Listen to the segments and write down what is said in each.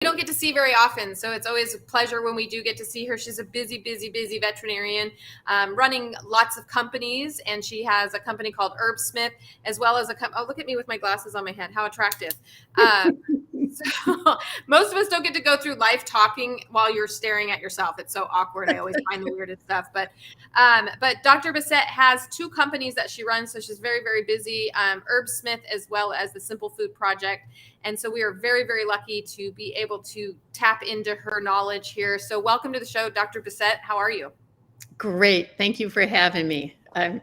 don't get to see very often, so it's always a pleasure when we do get to see her. She's a busy, busy, busy veterinarian, running lots of companies, and she has a company called Smith, as well as oh, look at me with my glasses on my head. How attractive. So most of us don't get to go through life talking while you're staring at yourself. It's so awkward. I always find the weirdest stuff. But Dr. Bissett has two companies that she runs, so she's very, very busy. Smith, as well as the Simple Food Project. And so we are very, very lucky to be able to tap into her knowledge here. So welcome to the show, Dr. Bissett. How are you? Great. Thank you for having me. I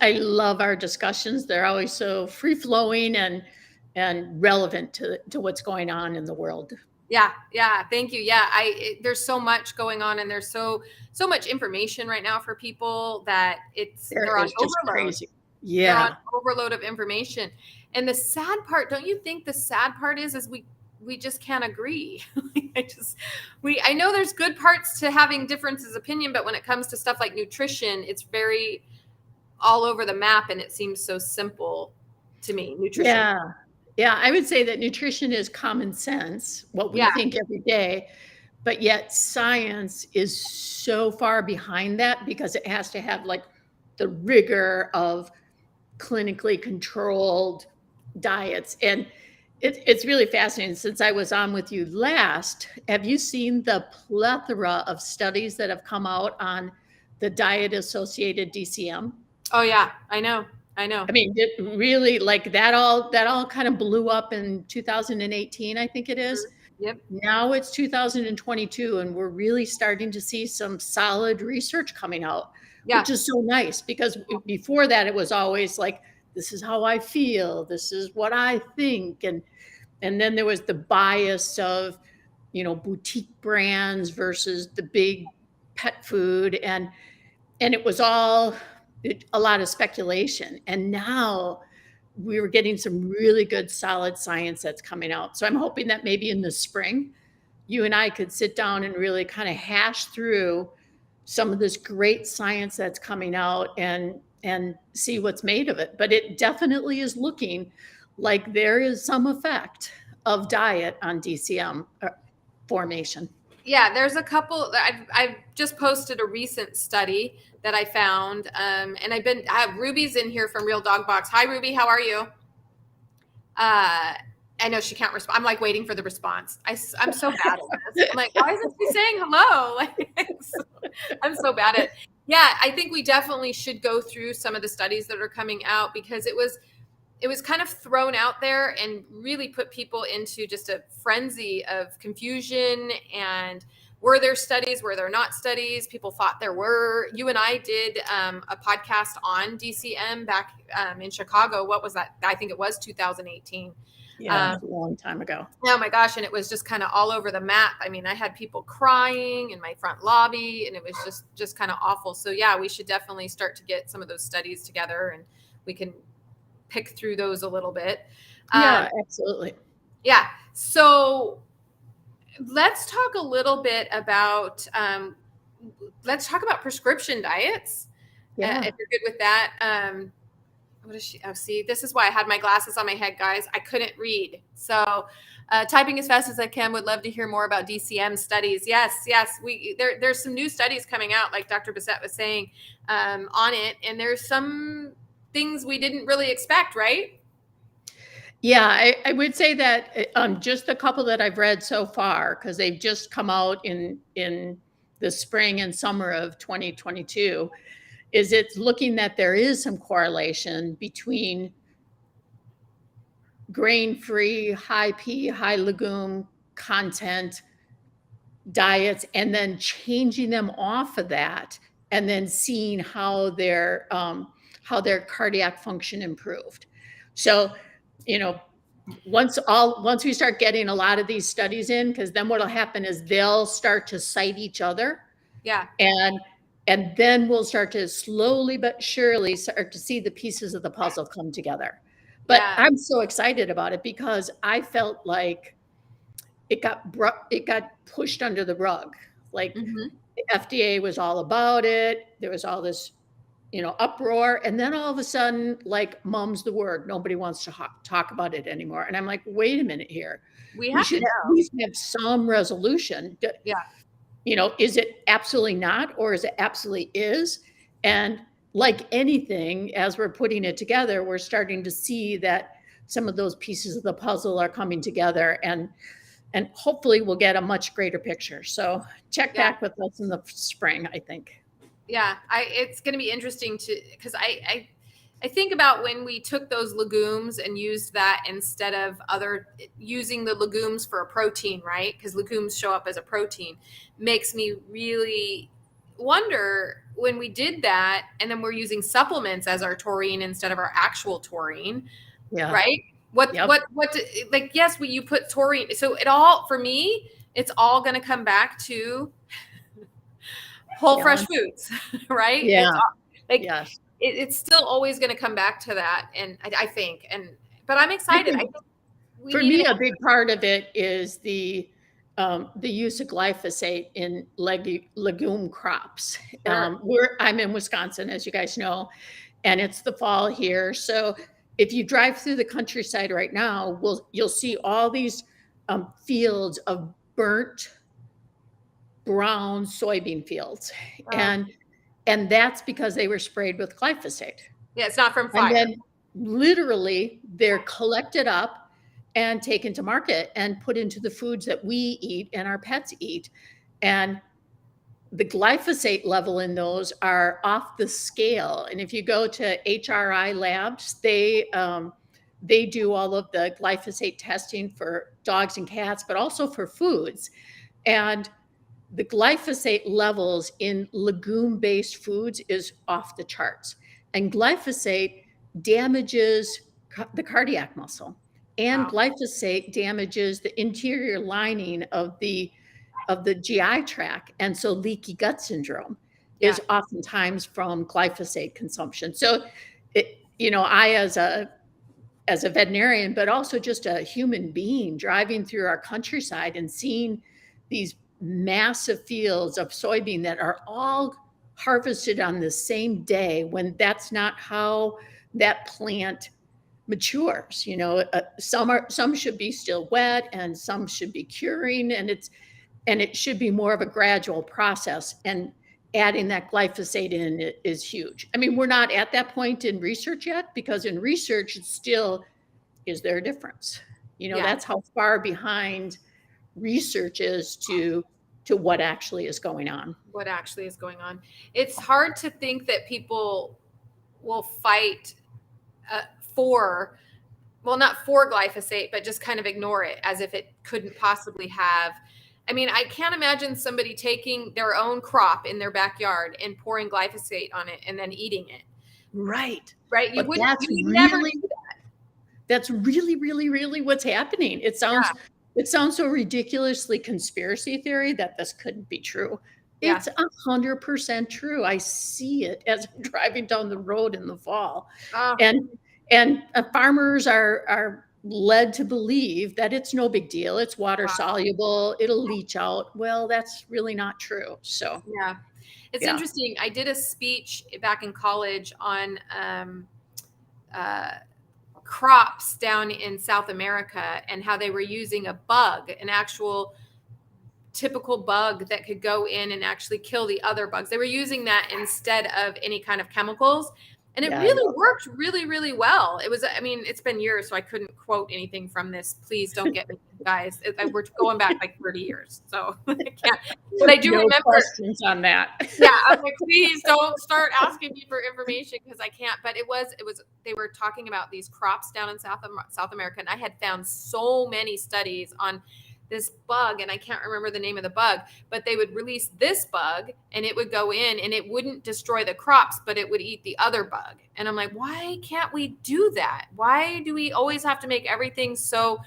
love our discussions. They're always so free flowing and relevant to what's going on in the world. Yeah. Thank you. Yeah, there's so much going on, and there's so much information right now for people that they're on overload. Crazy. Yeah, they're on overload of information. And the sad part, don't you think the sad part is we just can't agree? I know there's good parts to having differences of opinion, but when it comes to stuff like nutrition, it's very all over the map, and it seems so simple to me. Nutrition. Yeah, I would say that nutrition is common sense, what we think every day, but yet science is so far behind that because it has to have like the rigor of clinically controlled diets. And it's really fascinating. Since I was on with you last, have you seen the plethora of studies that have come out on the diet-associated DCM? Oh yeah, I know. I mean, it really, like that all kind of blew up in 2018, I think it is. Yep. Now it's 2022, and we're really starting to see some solid research coming out, which is so nice, because before that it was always like, this is how I feel, this is what I think, and then there was the bias of, boutique brands versus the big pet food, and it was all a lot of speculation. And now we were getting some really good, solid science that's coming out. So I'm hoping that maybe in the spring, you and I could sit down and really kind of hash through some of this great science that's coming out and see what's made of it. But it definitely is looking like there is some effect of diet on DCM formation. Yeah, there's a couple. I've just posted a recent study that I found, and I have Ruby's in here from Real Dog Box. Hi, Ruby, how are you? I know she can't respond. I'm like waiting for the response. I'm so bad at this. I'm like, why isn't she saying hello? I'm so bad at. Yeah, I think we definitely should go through some of the studies that are coming out, because it was kind of thrown out there and really put people into just a frenzy of confusion. And were there studies? Were there not studies? People thought there were. You and I did a podcast on DCM back in Chicago. What was that? I think it was 2018. Yeah, a long time ago. Oh my gosh. And it was just kind of all over the map. I mean, I had people crying in my front lobby, and it was just kind of awful. So yeah, we should definitely start to get some of those studies together, and we can pick through those a little bit. Yeah, absolutely. Yeah. So let's talk a little bit about, let's talk about prescription diets. Yeah. If you're good with that. What is she? Oh, see, this is why I had my glasses on my head, guys. I couldn't read. So typing as fast as I can. Would love to hear more about DCM studies. Yes. There's some new studies coming out, like Dr. Bissett was saying, on it. And there's some things we didn't really expect, right? Yeah, I would say that just a couple that I've read so far, because they've just come out in the spring and summer of 2022, is it's looking that there is some correlation between grain-free, high P, high legume content diets, and then changing them off of that, and then seeing how their cardiac function improved. So, once we start getting a lot of these studies in, because then what'll happen is they'll start to cite each other. Yeah. And then we'll start to slowly but surely start to see the pieces of the puzzle come together. But I'm so excited about it, because I felt like it got pushed under the rug. Like the FDA was all about it. There was all this, uproar. And then all of a sudden, like, mum's the word. Nobody wants to talk about it anymore. And I'm like, wait a minute here. We We have to should at know. least have some resolution. Yeah. Is it absolutely not, or is it absolutely is? And like anything, as we're putting it together, we're starting to see that some of those pieces of the puzzle are coming together, and hopefully we'll get a much greater picture. So check Yeah. back with us in the spring, I think. Yeah, it's going to be interesting because I think about when we took those legumes and used that instead of using the legumes for a protein, right? Because legumes show up as a protein, makes me really wonder when we did that, and then we're using supplements as our taurine instead of our actual taurine, Yeah. right? Yep. Like, yes, you put taurine. So it all, for me, it's all going to come back to whole fresh foods, right? Yeah. It's like, yes. It's still always going to come back to that. And I think, but I'm excited. I think for me, a big part of it is the use of glyphosate in legume crops. Sure. I'm in Wisconsin, as you guys know, and it's the fall here. So if you drive through the countryside right now, you'll see all these fields of burnt brown soybean fields, and that's because they were sprayed with glyphosate. Yeah, it's not from fire. And then literally they're collected up and taken to market and put into the foods that we eat and our pets eat. And the glyphosate level in those are off the scale. And if you go to HRI labs, they do all of the glyphosate testing for dogs and cats, but also for foods. And the glyphosate levels in legume-based foods is off the charts. And glyphosate damages the cardiac muscle. And glyphosate damages the interior lining of the GI tract. And so leaky gut syndrome is oftentimes from glyphosate consumption. So, I, as a veterinarian, but also just a human being driving through our countryside and seeing these massive fields of soybean that are all harvested on the same day, when that's not how that plant matures. Some should be still wet and some should be curing, and it should be more of a gradual process. And adding that glyphosate in is huge. I mean, we're not at that point in research yet, because in research, it's still, is there a difference? That's how far behind research is to what actually is going on. What actually is going on. It's hard to think that people will fight not for glyphosate, but just kind of ignore it as if it couldn't possibly have. I mean, I can't imagine somebody taking their own crop in their backyard and pouring glyphosate on it and then eating it. Right. Right. You would never do that. That's really, really, really what's happening. It sounds so ridiculously conspiracy theory that this couldn't be true. It's 100% true. I see it as I'm driving down the road in the fall. And farmers are led to believe that it's no big deal. It's water soluble. It'll leach out. Well, that's really not true. So it's interesting. I did a speech back in college on crops down in South America and how they were using a bug, an actual typical bug that could go in and actually kill the other bugs. They were using that instead of any kind of chemicals. And it really worked really, really well. It's been years, so I couldn't quote anything from this. Please don't get me, guys. We're going back like 30 years. So I can't. But I do remember questions on that. I'm like, please don't start asking me for information, because I can't. But it was, they were talking about these crops down in South America. And I had found so many studies on this bug, and I can't remember the name of the bug, but they would release this bug and it would go in and it wouldn't destroy the crops, but it would eat the other bug. And I'm like, why can't we do that? Why do we always have to make everything so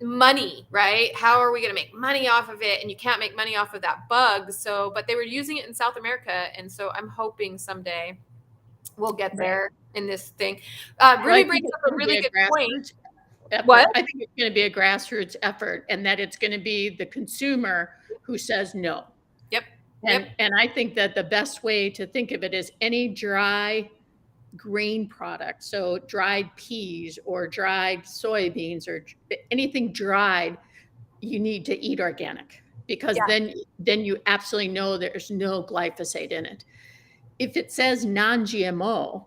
money, right? How are we going to make money off of it? And you can't make money off of that bug. But they were using it in South America. And so I'm hoping someday we'll get there in this thing. Really brings up a really good point. What? I think it's going to be a grassroots effort, and that it's going to be the consumer who says no. Yep. And I think that the best way to think of it is any dry grain product, so dried peas or dried soybeans or anything dried, you need to eat organic, because Yeah. then you absolutely know there's no glyphosate in it. If it says non-GMO,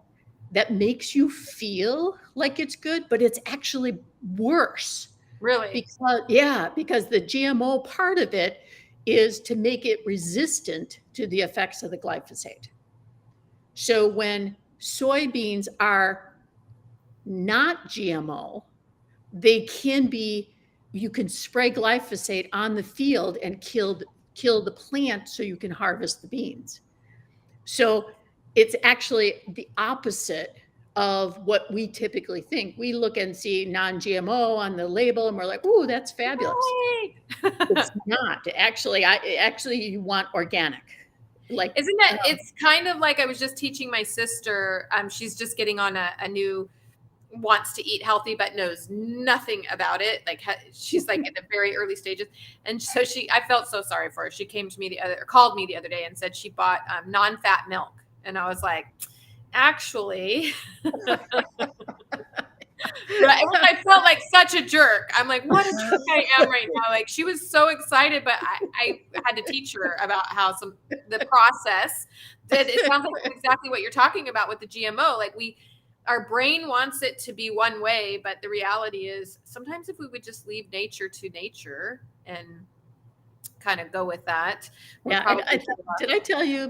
that makes you feel like it's good, but it's actually worse. Really? Because the GMO part of it is to make it resistant to the effects of the glyphosate. So when soybeans are not GMO, they can be, you can spray glyphosate on the field and kill the plant so you can harvest the beans. So it's actually the opposite of what we typically think. We look and see non-GMO on the label and we're like, "Ooh, that's fabulous." It's not. Actually you want organic. Like, isn't that, it's kind of like, I was just teaching my sister, she's just getting on a new, wants to eat healthy but knows nothing about it, like she's like in the very early stages, and so I felt so sorry for her. She came to me called me the other day and said she bought non-fat milk, and I was like, actually I felt like such a jerk. I'm like, what a jerk I am right now. Like, she was so excited, but I had to teach her about how the process that it sounds like exactly what you're talking about with the GMO. Like, our brain wants it to be one way, but the reality is sometimes if we would just leave nature to nature and kind of go with that. Yeah. Did I tell you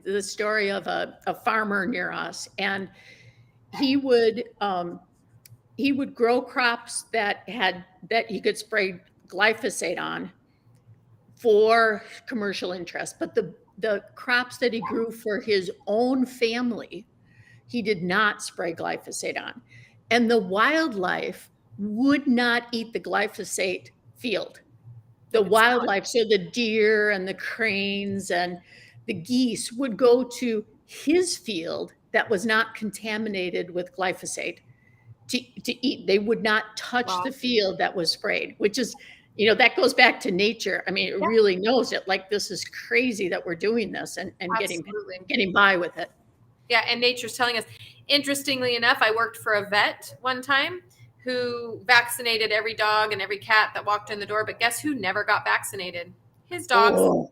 the story of a farmer near us, and he would grow crops that you could spray glyphosate on for commercial interest, but the crops that he grew for his own family, he did not spray glyphosate on. And the wildlife would not eat the glyphosate field. The wildlife, so the deer and the cranes and the geese, would go to his field that was not contaminated with glyphosate to eat. They would not touch the field that was sprayed, which is, that goes back to nature. I mean, it really knows it. Like, this is crazy that we're doing this and getting by with it. Yeah, and nature's telling us. Interestingly enough, I worked for a vet one time who vaccinated every dog and every cat that walked in the door, but guess who never got vaccinated? His dogs.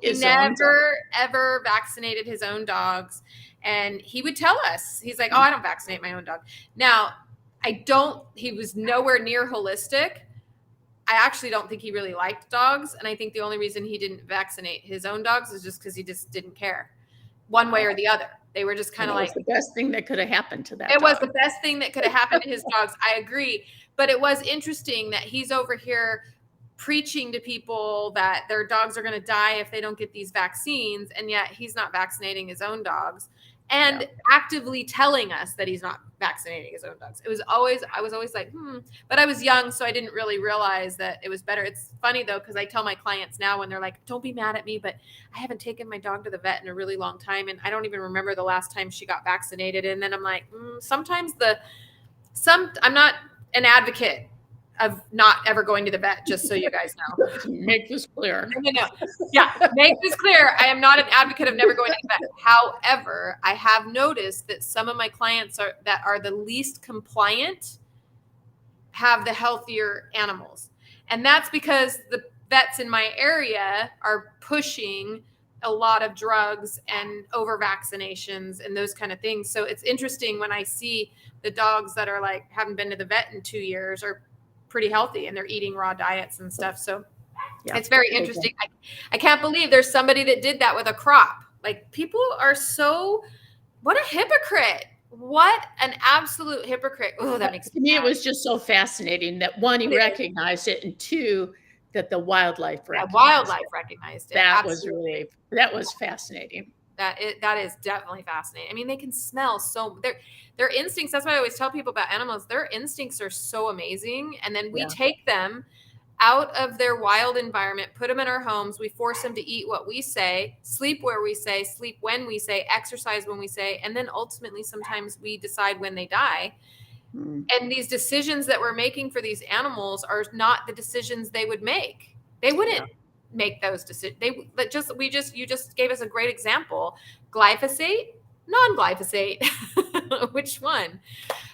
He never, ever vaccinated his own dogs. And he would tell us, he's like, oh, I don't vaccinate my own dog. Now, he was nowhere near holistic. I actually don't think he really liked dogs. And I think the only reason he didn't vaccinate his own dogs is just because he just didn't care one way or the other. They were just kind of like, the best thing that could have happened to that. It was the best thing that could have happened to his dogs. I agree. But it was interesting that he's over here preaching to people that their dogs are going to die if they don't get these vaccines. And yet he's not vaccinating his own dogs and actively telling us that he's not vaccinating his own dogs. I was always like, but I was young, so I didn't really realize that it was better. It's funny though, because I tell my clients now when they're like, don't be mad at me, but I haven't taken my dog to the vet in a really long time. And I don't even remember the last time she got vaccinated. And then I'm like, sometimes I'm not an advocate of not ever going to the vet, just so you guys know. Make this clear. No. Yeah, make this clear. I am not an advocate of never going to the vet. However, I have noticed that some of my clients that are the least compliant have the healthier animals. And that's because the vets in my area are pushing a lot of drugs and over vaccinations and those kind of things. So it's interesting when I see the dogs that are like, haven't been to the vet in 2 years or pretty healthy and they're eating raw diets and stuff. So it's very interesting. I can't believe there's somebody that did that with a crop. Like, people are what a hypocrite. What an absolute hypocrite. Oh, that makes me. It was just so fascinating that one, he recognized it, and two, that the wildlife recognized it. That was fascinating. That is definitely fascinating. I mean, they can smell their instincts. That's why I always tell people about animals. Their instincts are so amazing. And then we take them out of their wild environment, put them in our homes. We force them to eat what we say, sleep where we say, sleep when we say, exercise when we say, and then ultimately sometimes we decide when they die. And these decisions that we're making for these animals are not the decisions they would make. They wouldn't. make those decisions. You just gave us a great example. Glyphosate, non-glyphosate. Which one?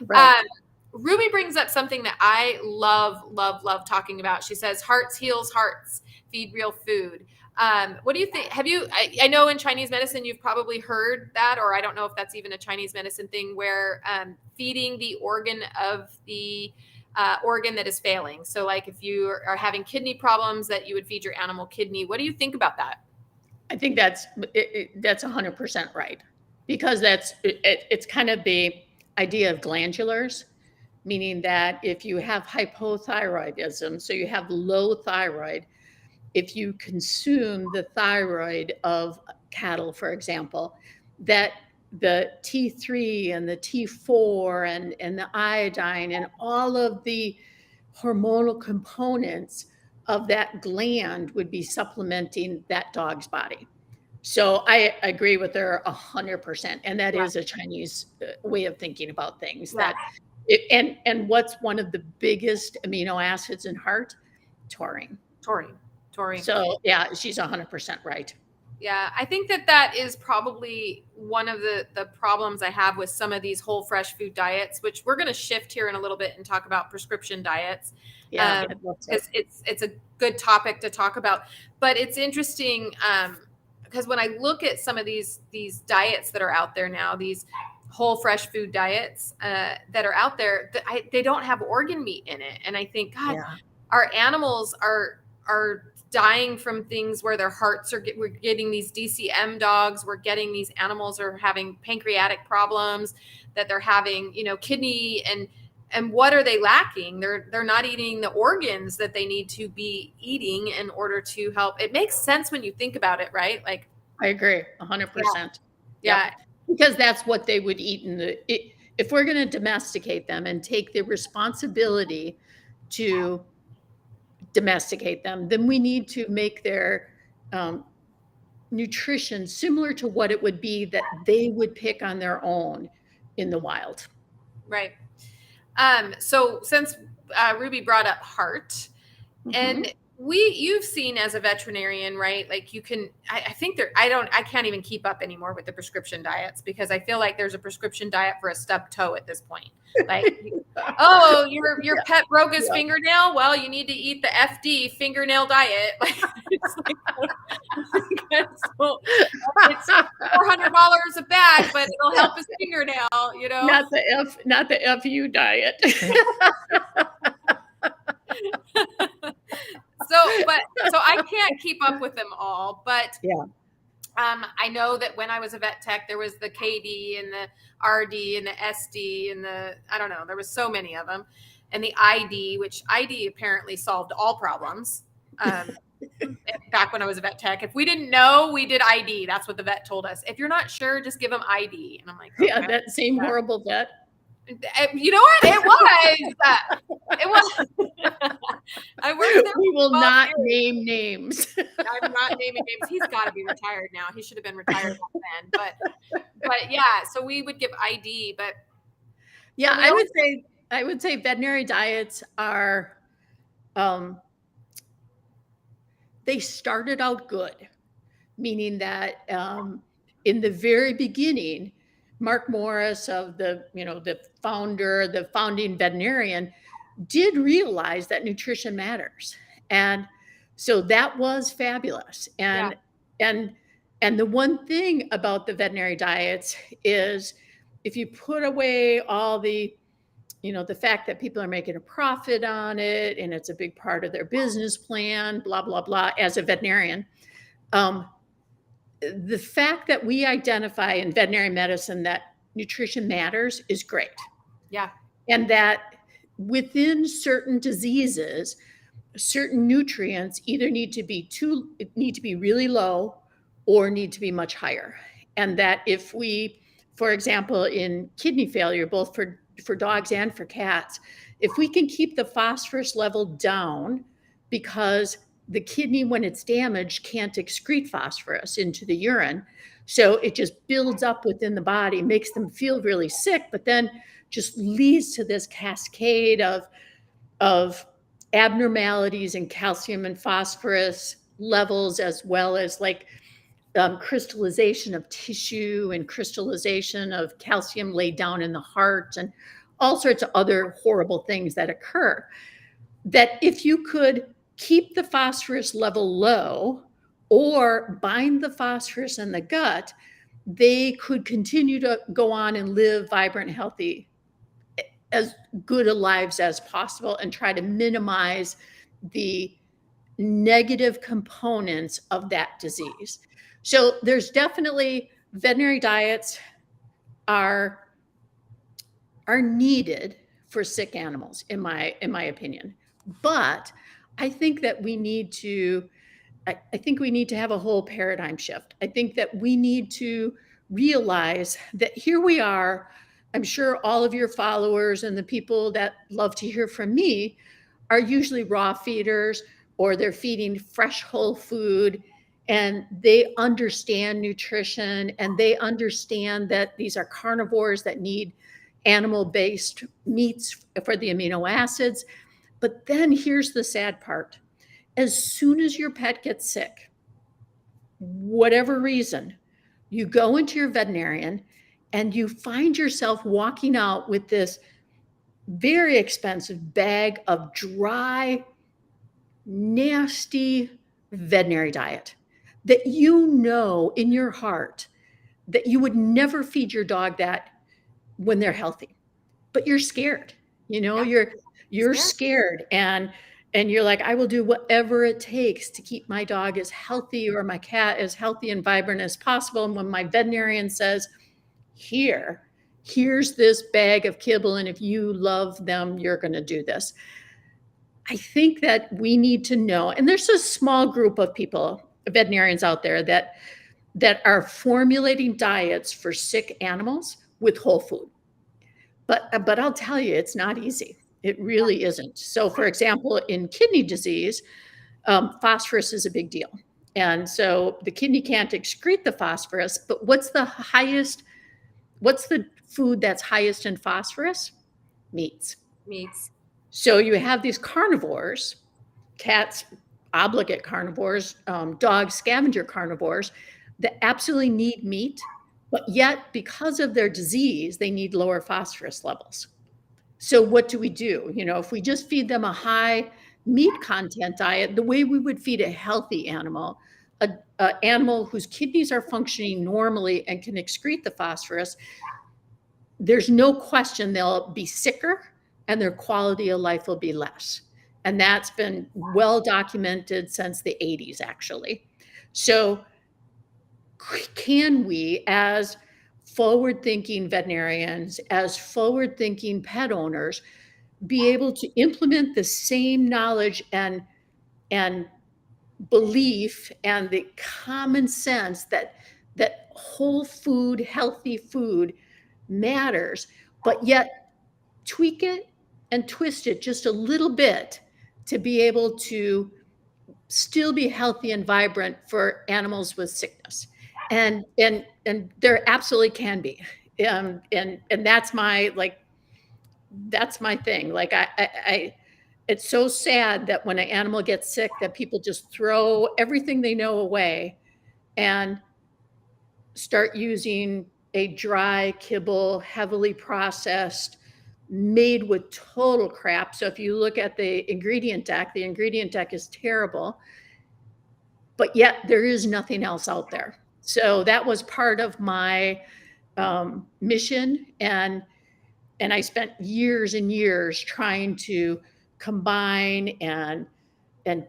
Right. Ruby brings up something that I love, love, love talking about. She says, hearts heals hearts, feed real food. What do you think? I know in Chinese medicine, you've probably heard that, or I don't know if that's even a Chinese medicine thing, where feeding the organ of the organ that is failing. So like if you are having kidney problems, that you would feed your animal kidney. What do you think about that? I think that's 100% right, because it's kind of the idea of glandulars, meaning that if you have hypothyroidism, so you have low thyroid, if you consume the thyroid of cattle, for example, that the T3 and the T4 and the iodine and all of the hormonal components of that gland would be supplementing that dog's body. So I agree with her 100%. And that is a Chinese way of thinking about things. That and what's one of the biggest amino acids in heart? Taurine. So yeah, she's 100% right. Yeah, I think that is probably one of the problems I have with some of these whole fresh food diets, which we're going to shift here in a little bit and talk about prescription diets. Yeah, it's a good topic to talk about. But it's interesting because when I look at some of these diets that are out there now, these whole fresh food diets that are out there, they don't have organ meat in it, and I think, God, our animals are dying from things where their hearts we're getting these DCM dogs, we're getting these animals are having pancreatic problems, that they're having, kidney, and what are they lacking? They're not eating the organs that they need to be eating in order to help. It makes sense when you think about it, right? Like, I agree 100%. Yeah. Because that's what they would eat if we're going to domesticate them and take the responsibility to domesticate them, then we need to make their nutrition similar to what it would be that they would pick on their own in the wild. Right. So since Ruby brought up heart, and you've seen as a veterinarian, right? Like you can, I think I can't even keep up anymore with the prescription diets, because I feel like there's a prescription diet for a stubbed toe at this point. Like, oh, your pet broke his fingernail. Well, you need to eat the FD fingernail diet. Like, it's $400 a bag, but it'll help his fingernail. Not the FU diet. So I can't keep up with them all, but I know that when I was a vet tech, there was the KD and the RD and the SD and I don't know, there was so many of them, and the ID, which ID apparently solved all problems. Back when I was a vet tech, if we didn't know, we did ID. That's what the vet told us. If you're not sure, just give them ID. And I'm like, okay, that same horrible vet. You know what? It was. It was. I worked there. We will not name names. I'm not naming names. He's got to be retired now. He should have been retired back then. But yeah, so we would give ID. But yeah, I would say veterinary diets are. They started out good, meaning that in the very beginning, Mark Morris of the founding veterinarian, did realize that nutrition matters. And so that was fabulous. And the one thing about the veterinary diets is, if you put away all the fact that people are making a profit on it and it's a big part of their business plan, blah, blah, blah, as a veterinarian, the fact that we identify in veterinary medicine that nutrition matters is great. Yeah. And that within certain diseases, certain nutrients either need to be really low or need to be much higher. And that if we, for example, in kidney failure, both for dogs and for cats, if we can keep the phosphorus level down, because the kidney, when it's damaged, can't excrete phosphorus into the urine. So it just builds up within the body, makes them feel really sick, but then just leads to this cascade of abnormalities in calcium and phosphorus levels, as well as like crystallization of tissue and crystallization of calcium laid down in the heart and all sorts of other horrible things that occur. That if you could keep the phosphorus level low or bind the phosphorus in the gut, they could continue to go on and live vibrant, healthy, as good a lives as possible and try to minimize the negative components of that disease. So there's definitely veterinary diets are needed for sick animals, in my opinion. But I think that we need to I think we need to have a whole paradigm shift. I think that we need to realize that here we are. I'm sure all of your followers and the people that love to hear from me are usually raw feeders, or they're feeding fresh whole food, and they understand nutrition and they understand that these are carnivores that need animal-based meats for the amino acids. But then here's the sad part. As soon as your pet gets sick, whatever reason, you go into your veterinarian and you find yourself walking out with this very expensive bag of dry, nasty veterinary diet that you know in your heart that you would never feed your dog that when they're healthy. But you're scared. You're scared, and you're like, I will do whatever it takes to keep my dog as healthy or my cat as healthy and vibrant as possible. And when my veterinarian says, here's this bag of kibble, and if you love them, you're going to do this. I think that we need to know, and there's a small group of people, veterinarians out there, that are formulating diets for sick animals with whole food. But I'll tell you, it's not easy. It really isn't. So, for example, in kidney disease, phosphorus is a big deal. And so the kidney can't excrete the phosphorus, but what's the food that's highest in phosphorus? Meats. So you have these carnivores, cats, obligate carnivores, dogs, scavenger carnivores, that absolutely need meat, but yet because of their disease, they need lower phosphorus levels. So what do? If we just feed them a high meat content diet, the way we would feed a healthy animal, an animal whose kidneys are functioning normally and can excrete the phosphorus, there's no question they'll be sicker and their quality of life will be less. And that's been well documented since the 80s, actually. So can we, as forward-thinking veterinarians, as forward-thinking pet owners, be able to implement the same knowledge and belief and the common sense that whole food, healthy food matters, but yet tweak it and twist it just a little bit to be able to still be healthy and vibrant for animals with sickness? And there absolutely can be. And that's my thing. Like I it's so sad that when an animal gets sick that people just throw everything they know away and start using a dry kibble, heavily processed, made with total crap. So if you look at the ingredient deck is terrible, but yet there is nothing else out there. So that was part of my mission, and I spent years and years trying to combine and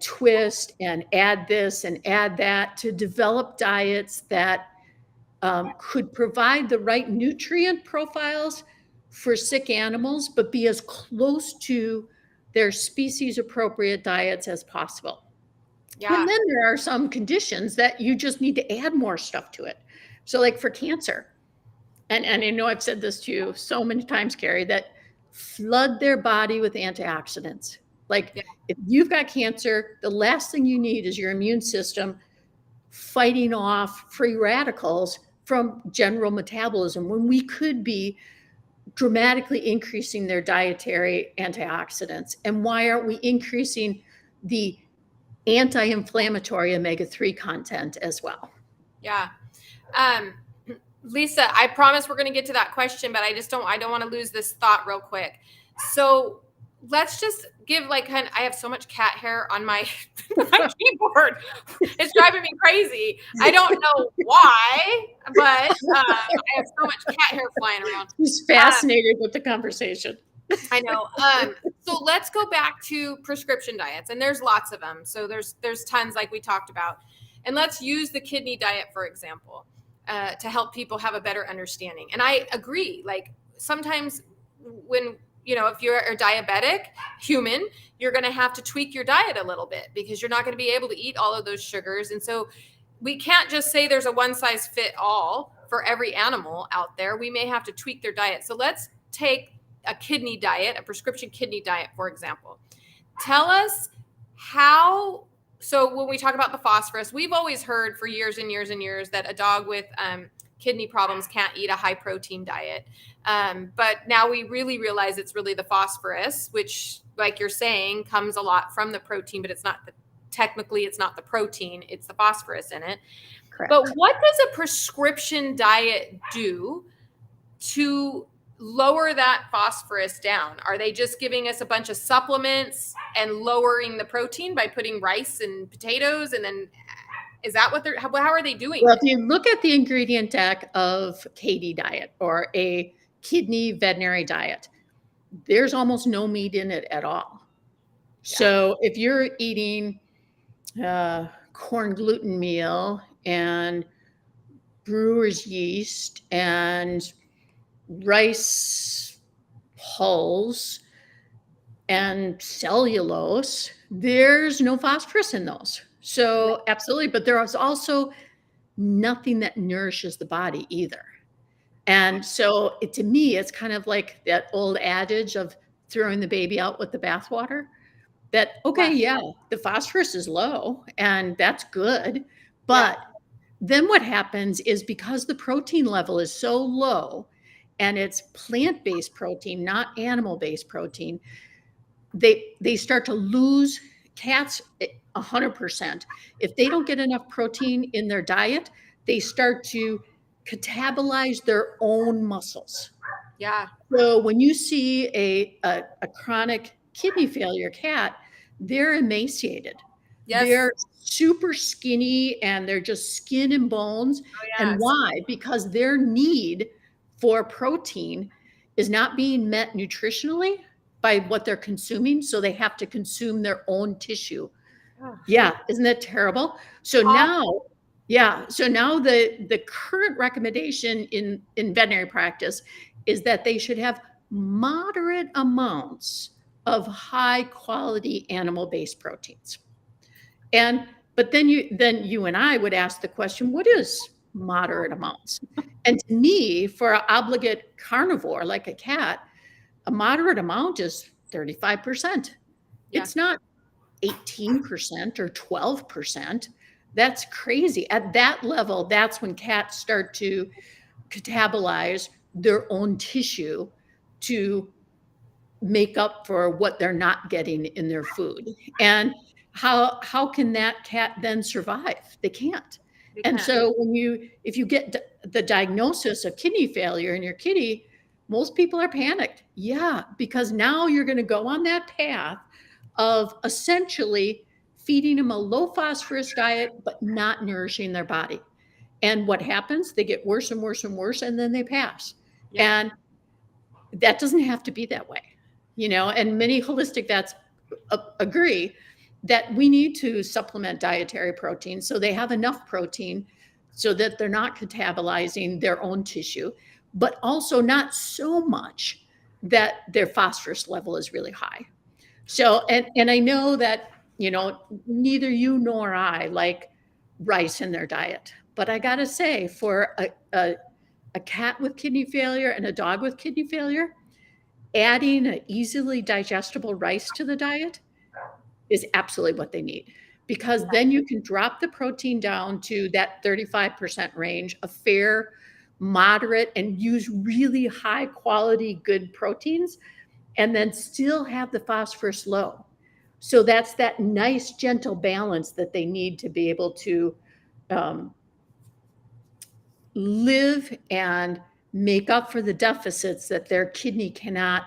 twist and add this and add that to develop diets that could provide the right nutrient profiles for sick animals, but be as close to their species appropriate diets as possible. Yeah. And then there are some conditions that you just need to add more stuff to it. So like for cancer, and I know I've said this to you so many times, Carrie, that flood their body with antioxidants. Like if you've got cancer, the last thing you need is your immune system fighting off free radicals from general metabolism, when we could be dramatically increasing their dietary antioxidants. And why aren't we increasing the anti-inflammatory omega-3 content as well. Yeah. Lisa, I promise we're going to get to that question, but I don't want to lose this thought real quick. So let's just give I have so much cat hair on my, my keyboard. It's driving me crazy. I don't know why, but I have so much cat hair flying around. He's fascinated with the conversation. I know. So let's go back to prescription diets, and there's lots of them. So there's tons like we talked about. And let's use the kidney diet, for example, to help people have a better understanding. And I agree, like sometimes when, if you're a diabetic human, you're going to have to tweak your diet a little bit because you're not going to be able to eat all of those sugars. And so we can't just say there's a one size fit all for every animal out there. We may have to tweak their diet. So let's take a kidney diet, a prescription kidney diet, for example. Tell us how. So when we talk about the phosphorus, we've always heard for years and years and years that a dog with kidney problems can't eat a high protein diet. But now we really realize it's really the phosphorus, which, like you're saying, comes a lot from the protein, but it's not technically it's not the protein, it's the phosphorus in it. Correct. But what does a prescription diet do to lower that phosphorus down? Are they just giving us a bunch of supplements and lowering the protein by putting rice and potatoes? And then is that what how are they doing? Well, if you look at the ingredient deck of KD diet or a kidney veterinary diet, there's almost no meat in it at all. Yeah. So if you're eating corn gluten meal and brewer's yeast and rice hulls and cellulose, there's no phosphorus in those. So absolutely, but there is also nothing that nourishes the body either. And so to me, it's kind of like that old adage of throwing the baby out with the bathwater. That, okay, yeah, the phosphorus is low and that's good. But then what happens is because the protein level is so low and it's plant-based protein, not animal-based protein, they start to lose. Cats 100%. If they don't get enough protein in their diet, they start to catabolize their own muscles. Yeah. So when you see a chronic kidney failure cat, they're emaciated. Yes. They're super skinny and they're just skin and bones. Oh, yes. And why? Because their need for protein is not being met nutritionally by what they're consuming. So they have to consume their own tissue. Oh. Yeah. Isn't that terrible? So now, so now the current recommendation in veterinary practice is that they should have moderate amounts of high quality animal-based proteins. But then you and I would ask the question, what is moderate amounts? And to me, for an obligate carnivore like a cat, a moderate amount is 35%. Yeah. It's not 18% or 12%. That's crazy. At that level, that's when cats start to catabolize their own tissue to make up for what they're not getting in their food. And how can that cat then survive? They can't. And so if you get the diagnosis of kidney failure in your kitty, most people are panicked. Yeah, because now you're going to go on that path of essentially feeding them a low phosphorus diet, but not nourishing their body. And what happens? They get worse and worse and worse, and then they pass. Yeah. And that doesn't have to be that way, and many holistic vets agree that we need to supplement dietary protein so they have enough protein so that they're not catabolizing their own tissue, but also not so much that their phosphorus level is really high. So, and I know that, neither you nor I like rice in their diet, but I got to say for a cat with kidney failure and a dog with kidney failure, adding an easily digestible rice to the diet is absolutely what they need, because then you can drop the protein down to that 35% range, a fair, moderate, and use really high quality, good proteins, and then still have the phosphorus low. So that's that nice, gentle balance that they need to be able to um, live and make up for the deficits that their kidney cannot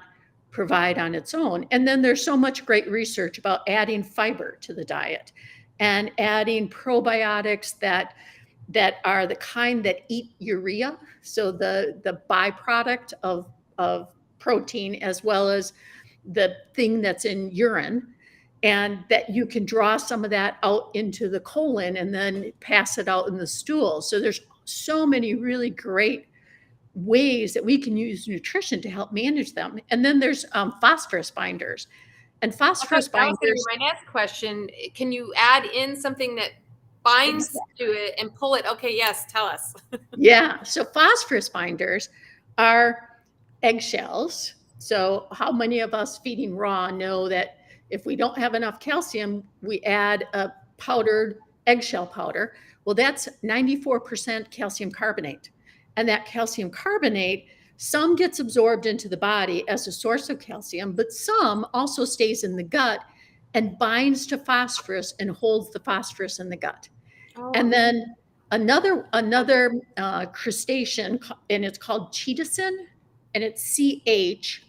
provide on its own. And then there's so much great research about adding fiber to the diet and adding probiotics that are the kind that eat urea, so the byproduct of protein, as well as the thing that's in urine, and that you can draw some of that out into the colon and then pass it out in the stool. So there's so many really great ways that we can use nutrition to help manage them. And then there's phosphorus binders. And phosphorus That was going to binders. be my next question. Can you add in something that binds to it and pull it? Okay, yes, tell us. Yeah. So phosphorus binders are eggshells. So how many of us feeding raw know that if we don't have enough calcium, we add a powdered eggshell powder? Well, that's 94% calcium carbonate. And that calcium carbonate, some gets absorbed into the body as a source of calcium, but some also stays in the gut and binds to phosphorus and holds the phosphorus in the gut. Oh. And then another crustacean, and it's called chitosan, and it's chitosan,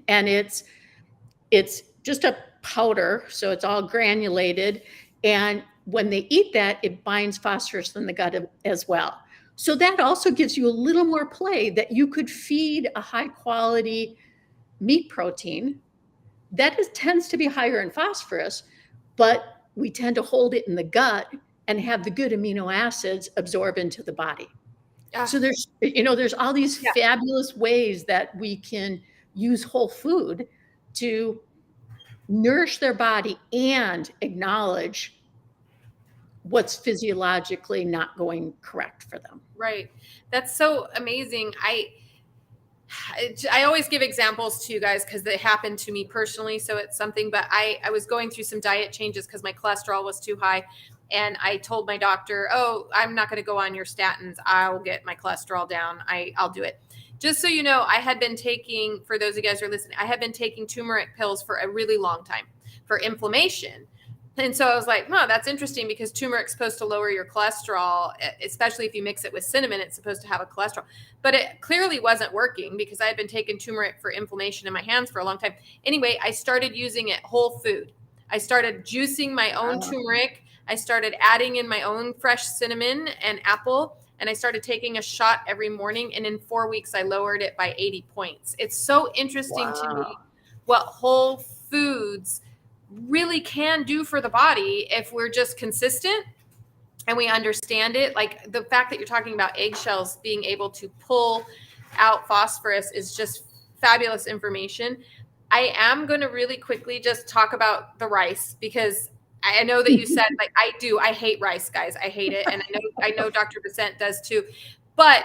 and it's just a powder, so it's all granulated, and when they eat that, it binds phosphorus in the gut as well. So that also gives you a little more play that you could feed a high quality meat protein that tends to be higher in phosphorus, but we tend to hold it in the gut and have the good amino acids absorb into the body. So there's all these fabulous ways that we can use whole food to nourish their body and acknowledge what's physiologically not going correct for them. Right. That's so amazing. I always give examples to you guys because they happened to me personally. So it's something, but I was going through some diet changes because my cholesterol was too high. And I told my doctor, oh, I'm not going to go on your statins. I'll get my cholesterol down. I'll do it. Just so you know, I had been taking, for those of you guys who are listening, I had been taking turmeric pills for a really long time for inflammation. And so I was like, oh, that's interesting because turmeric's supposed to lower your cholesterol, especially if you mix it with cinnamon, it's supposed to have a cholesterol. But it clearly wasn't working because I had been taking turmeric for inflammation in my hands for a long time. Anyway, I started using it whole food. I started juicing my own turmeric. I started adding in my own fresh cinnamon and apple. And I started taking a shot every morning. And in 4 weeks, I lowered it by 80 points. It's so interesting to me what whole foods really can do for the body if we're just consistent and we understand it. Like the fact that you're talking about eggshells being able to pull out phosphorus is just fabulous information. I am going to really quickly just talk about the rice because I know that you said like I hate rice, guys. I hate it. And I know Dr. Besant does too. But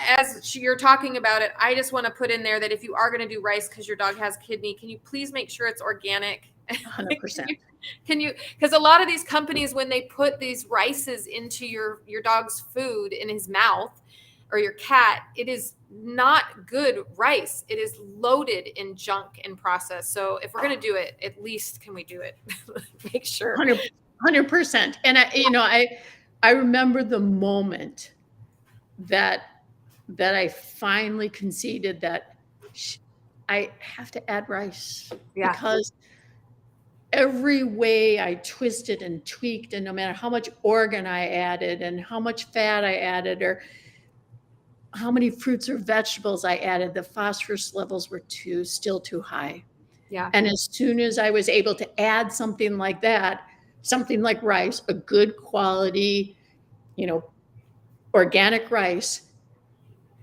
as you're talking about it, I just want to put in there that if you are going to do rice because your dog has kidney, can you please make sure it's organic? 100%. Can you, because a lot of these companies, when they put these rices into your dog's food in his mouth or your cat, it is not good rice. It is loaded in junk and processed. So if we're going to do it, at least can we do it? Make sure. 100%. And I remember the moment that I finally conceded that I have to add rice because every way I twisted and tweaked, and no matter how much organ I added and how much fat I added or how many fruits or vegetables I added, the phosphorus levels were still too high. Yeah. And as soon as I was able to add something like that, something like rice, a good quality, organic rice,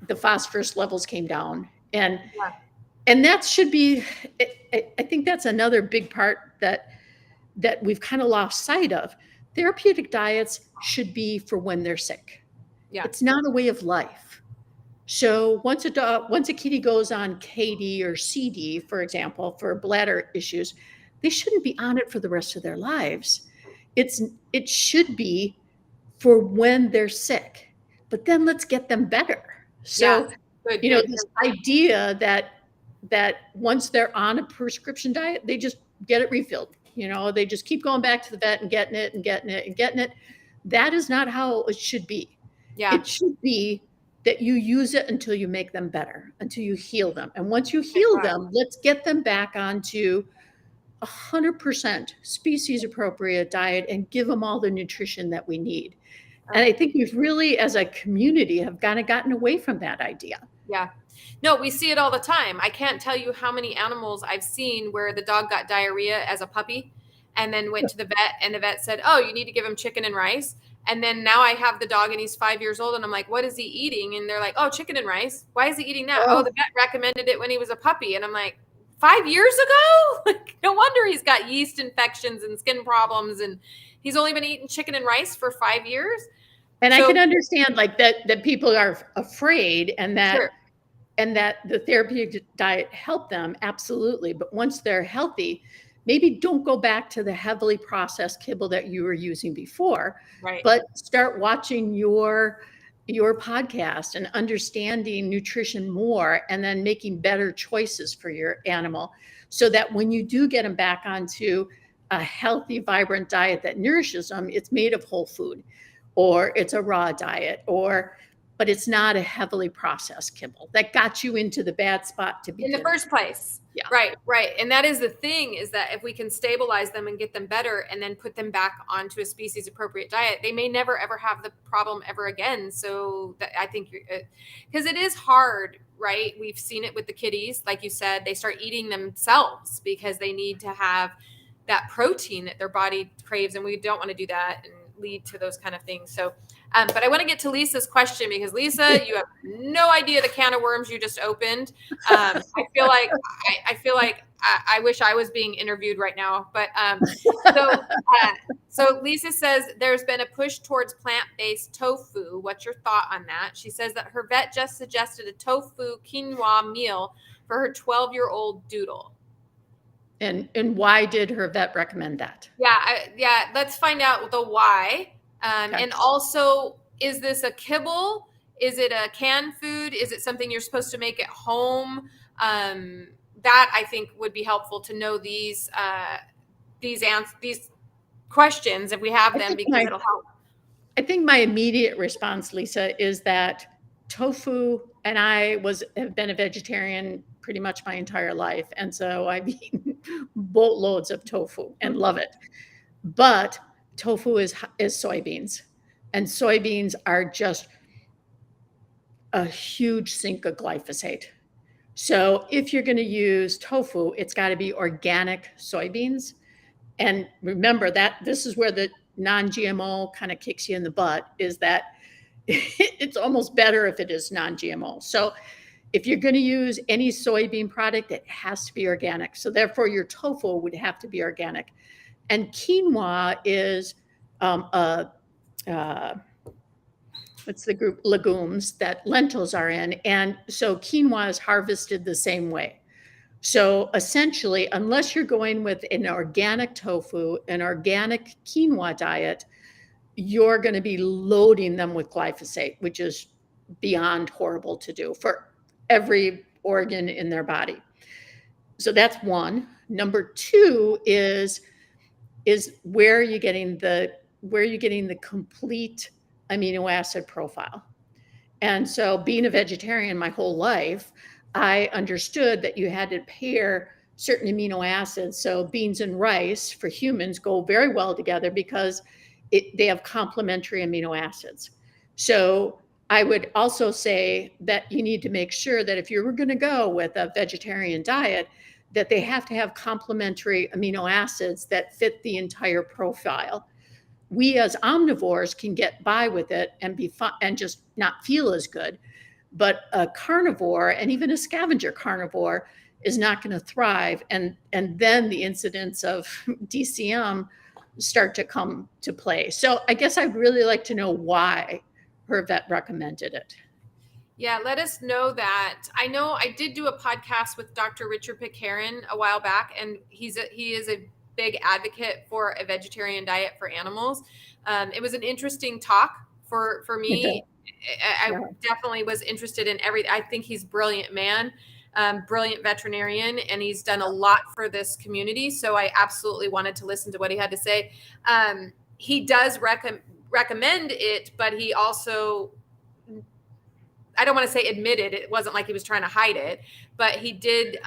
the phosphorus levels came down. And that should be, I think that's another big part that we've kind of lost sight of. Therapeutic diets should be for when they're sick. Yeah. It's not a way of life. So once a kitty goes on KD or CD, for example, for bladder issues, they shouldn't be on it for the rest of their lives. It should be for when they're sick, but then let's get them better. So, this idea that that once they're on a prescription diet, they just get it refilled. They just keep going back to the vet and getting it and getting it and getting it. That is not how it should be. Yeah. It should be that you use it until you make them better, until you heal them. And once you heal them, let's get them back onto 100% species appropriate diet and give them all the nutrition that we need. And I think we've really, as a community, have kind of gotten away from that idea. Yeah. No, we see it all the time. I can't tell you how many animals I've seen where the dog got diarrhea as a puppy and then went to the vet, and the vet said, oh, you need to give him chicken and rice. And then now I have the dog and he's 5 years old and I'm like, what is he eating? And they're like, oh, chicken and rice. Why is he eating that? Oh, the vet recommended it when he was a puppy. And I'm like, 5 years ago? Like, no wonder he's got yeast infections and skin problems, and he's only been eating chicken and rice for 5 years. And I can understand like that people are afraid, and that Sure. and that the therapeutic diet helped them, absolutely. But once they're healthy, maybe don't go back to the heavily processed kibble that you were using before, Right. but start watching your podcast and understanding nutrition more, and then making better choices for your animal, so that when you do get them back onto a healthy, vibrant diet that nourishes them, it's made of whole food, or it's a raw diet, but it's not a heavily processed kibble that got you into the bad spot to begin in the first place. Yeah. Right. And that is the thing, is that if we can stabilize them and get them better and then put them back onto a species appropriate diet, they may never, ever have the problem ever again. So that, I think, because it is hard, right? We've seen it with the kitties. Like you said, they start eating themselves because they need to have that protein that their body craves. And we don't want to do that and lead to those kind of things. So, but I want to get to Lisa's question, because Lisa, you have no idea the can of worms you just opened. I feel like I wish I was being interviewed right now. But so Lisa says there's been a push towards plant-based tofu. What's your thought on that? She says that her vet just suggested a tofu quinoa meal for her 12-year-old doodle. And why did her vet recommend that? Yeah. Let's find out the why. Okay. And also, is this a kibble? Is it a canned food? Is it something you're supposed to make at home? That I think would be helpful to know these questions if we have them, because it'll help. I think my immediate response, Lisa, is that tofu, and I have been a vegetarian pretty much my entire life, and so I've eaten boatloads of tofu and love it. But tofu is soybeans, and soybeans are just a huge sink of glyphosate. So if you're going to use tofu, it's got to be organic soybeans. And remember that this is where the non-GMO kind of kicks you in the butt, is that it's almost better if it is non-GMO. So if you're going to use any soybean product, it has to be organic. So therefore, your tofu would have to be organic. And quinoa is what's the group? Legumes that lentils are in. And so quinoa is harvested the same way. So essentially, unless you're going with an organic tofu, an organic quinoa diet, you're going to be loading them with glyphosate, which is beyond horrible to do for every organ in their body. So that's one. Number two is where are you getting the complete amino acid profile? And so, being a vegetarian my whole life, I understood that you had to pair certain amino acids. So beans and rice for humans go very well together because they have complementary amino acids. So I would also say that you need to make sure that if you're going to go with a vegetarian diet, that they have to have complementary amino acids that fit the entire profile. We as omnivores can get by with it and be fun and just not feel as good. But a carnivore, and even a scavenger carnivore, is not going to thrive. And then the incidents of DCM start to come to play. So I guess I'd really like to know why her vet recommended it. Yeah, let us know that. I know I did do a podcast with Dr. Richard Picarin a while back, and he is a big advocate for a vegetarian diet for animals. It was an interesting talk for me. I definitely was interested in I think he's a brilliant man. brilliant veterinarian, and he's done a lot for this community. So I absolutely wanted to listen to what he had to say. He does recommend it, but he also, I don't want to say admitted, it wasn't like he was trying to hide it, but he did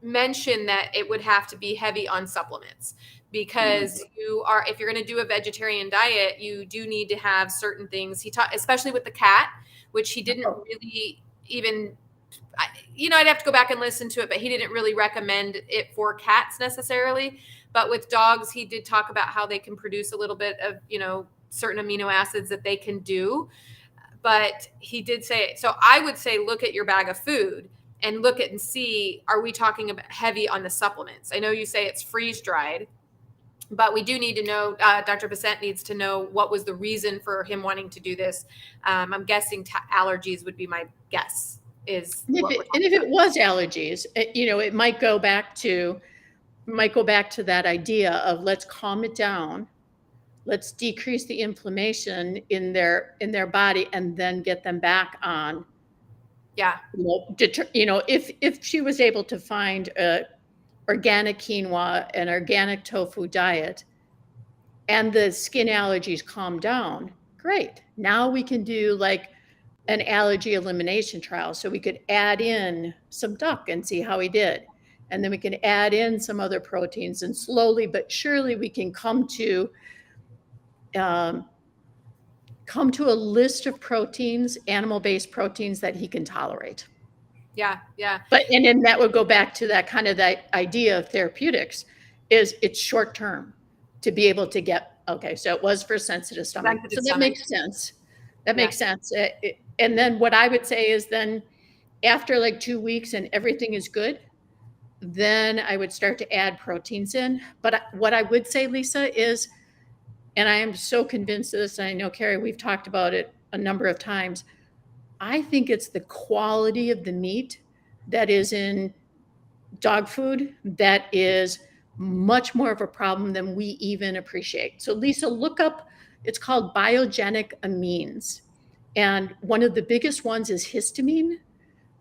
mention that it would have to be heavy on supplements, because if you're going to do a vegetarian diet, you do need to have certain things. He taught, especially with the cat, which he didn't really even, I'd have to go back and listen to it, but he didn't really recommend it for cats necessarily. But with dogs, he did talk about how they can produce a little bit of, certain amino acids that they can do. But he did say, so I would say, look at your bag of food and look at and see, are we talking about heavy on the supplements? I know you say it's freeze dried, but we do need to know, Dr. Bissett needs to know what was the reason for him wanting to do this. I'm guessing allergies would be my guess. And if it was allergies, it might go back to that idea of, let's calm it down. Let's decrease the inflammation in their body, and then get them back on. Yeah. If she was able to find organic quinoa and organic tofu diet, and the skin allergies calm down, great. Now we can do like an allergy elimination trial. So we could add in some duck and see how he did. And then we can add in some other proteins, and slowly but surely we can come to a list of proteins, animal-based proteins, that he can tolerate. Yeah. And then that would go back to that kind of that idea of therapeutics, is it's short term to be able to get, okay, so it was for sensitive stomach. That makes sense. Makes sense. And then what I would say is, then after like 2 weeks and everything is good, then I would start to add proteins in. But what I would say, Lisa, is, and I am so convinced of this, and I know, Carrie, we've talked about it a number of times, I think it's the quality of the meat that is in dog food that is much more of a problem than we even appreciate. So Lisa, look up, it's called biogenic amines. And one of the biggest ones is histamine,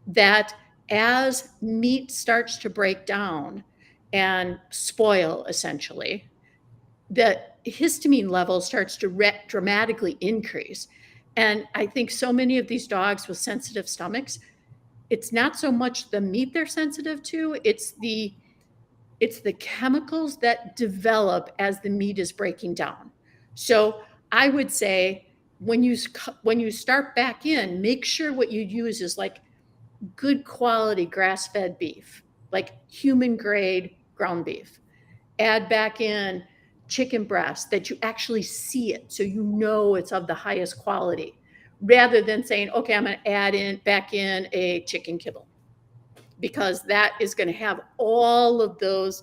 that as meat starts to break down and spoil, essentially, the histamine level starts to dramatically increase. And I think so many of these dogs with sensitive stomachs, it's not so much the meat they're sensitive to, it's the chemicals that develop as the meat is breaking down. So I would say, when you start back in, make sure what you use is like good quality grass-fed beef, like human grade ground beef. Add back in chicken breast that you actually see it, so you know it's of the highest quality, rather than saying, okay, I'm going to add back in a chicken kibble, because that is going to have all of those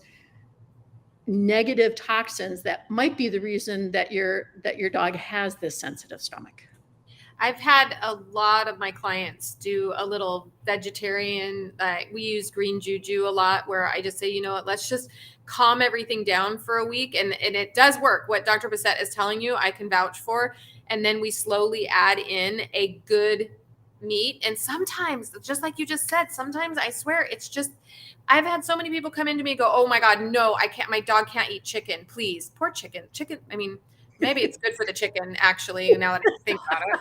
negative toxins that might be the reason that your dog has this sensitive stomach. I've had a lot of my clients do a little vegetarian, we use green juju a lot, where I just say, you know what, let's just calm everything down for a week. And it does work. What Dr. Bissett is telling you, I can vouch for. And then we slowly add in a good meat. And sometimes, just like you just said, sometimes I swear it's just, I've had so many people come into me and go, oh my God, no, I can't, my dog can't eat chicken. Please. Poor chicken. I mean, maybe it's good for the chicken, actually, now that I think about it.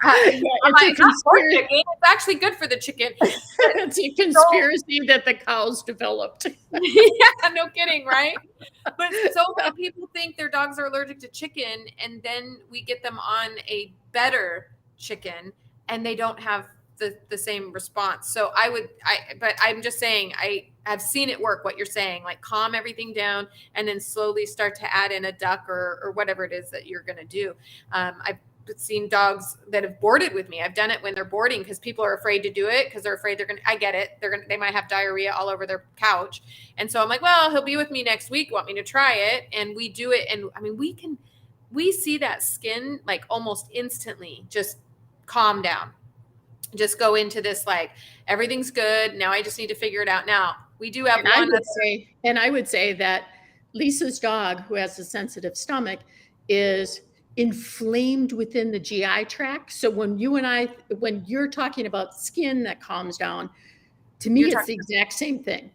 It's actually good for the chicken. It's a conspiracy that the cows developed. Yeah, no kidding, right? But so many people think their dogs are allergic to chicken, and then we get them on a better chicken, and they don't have the same response. So but I'm just saying, I've seen it work, what you're saying, like calm everything down and then slowly start to add in a duck or whatever it is that you're going to do. I've seen dogs that have boarded with me. I've done it when they're boarding, because people are afraid to do it, because they're afraid I get it. They might have diarrhea all over their couch. And so I'm like, well, he'll be with me next week. Want me to try it? And we do it. And I mean, we see that skin like almost instantly just calm down. Just go into this, like, everything's good. Now I just need to figure it out. Now we do have I would say that Lisa's dog, who has a sensitive stomach, is inflamed within the GI tract. So when you're talking about skin that calms down, To me, it's the exact same thing.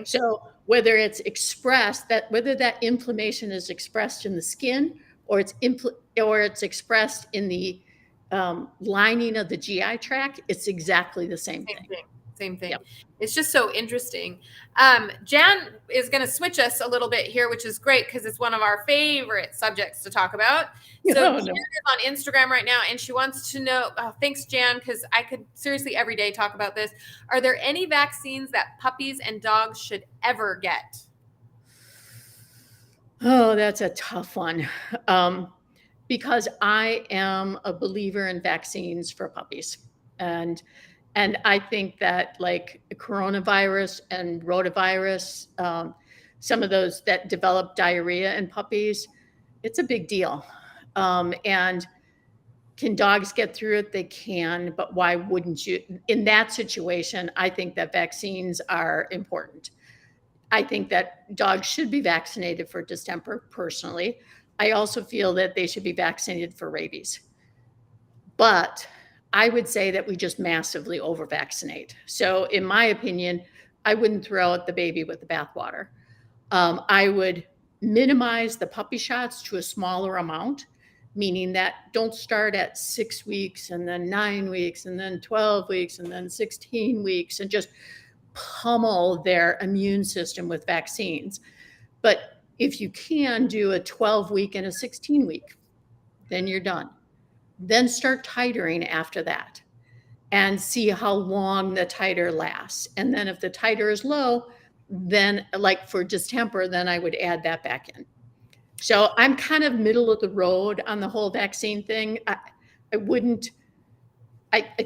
So whether it's expressed, whether that inflammation is expressed in the skin or it's expressed in the lining of the GI tract, it's exactly the same thing. Same thing. Yep. It's just so interesting. Jan is going to switch us a little bit here, which is great because it's one of our favorite subjects to talk about. So Jan is on Instagram right now, and she wants to know, thanks, Jan, because I could seriously every day talk about this. Are there any vaccines that puppies and dogs should ever get? Oh, that's a tough one. Because I am a believer in vaccines for puppies. And I think that like coronavirus and rotavirus, some of those that develop diarrhea in puppies, it's a big deal. And can dogs get through it? They can, but why wouldn't you? In that situation, I think that vaccines are important. I think that dogs should be vaccinated for distemper personally. I also feel that they should be vaccinated for rabies. But I would say that we just massively over vaccinate. So in my opinion, I wouldn't throw out the baby with the bathwater. I would minimize the puppy shots to a smaller amount, meaning that don't start at 6 weeks and then 9 weeks and then 12 weeks and then 16 weeks and just pummel their immune system with vaccines. But if you can do a 12-week and a 16-week, then you're done. Then start titering after that and see how long the titer lasts. And then if the titer is low, then like for distemper, then I would add that back in. So I'm kind of middle of the road on the whole vaccine thing. I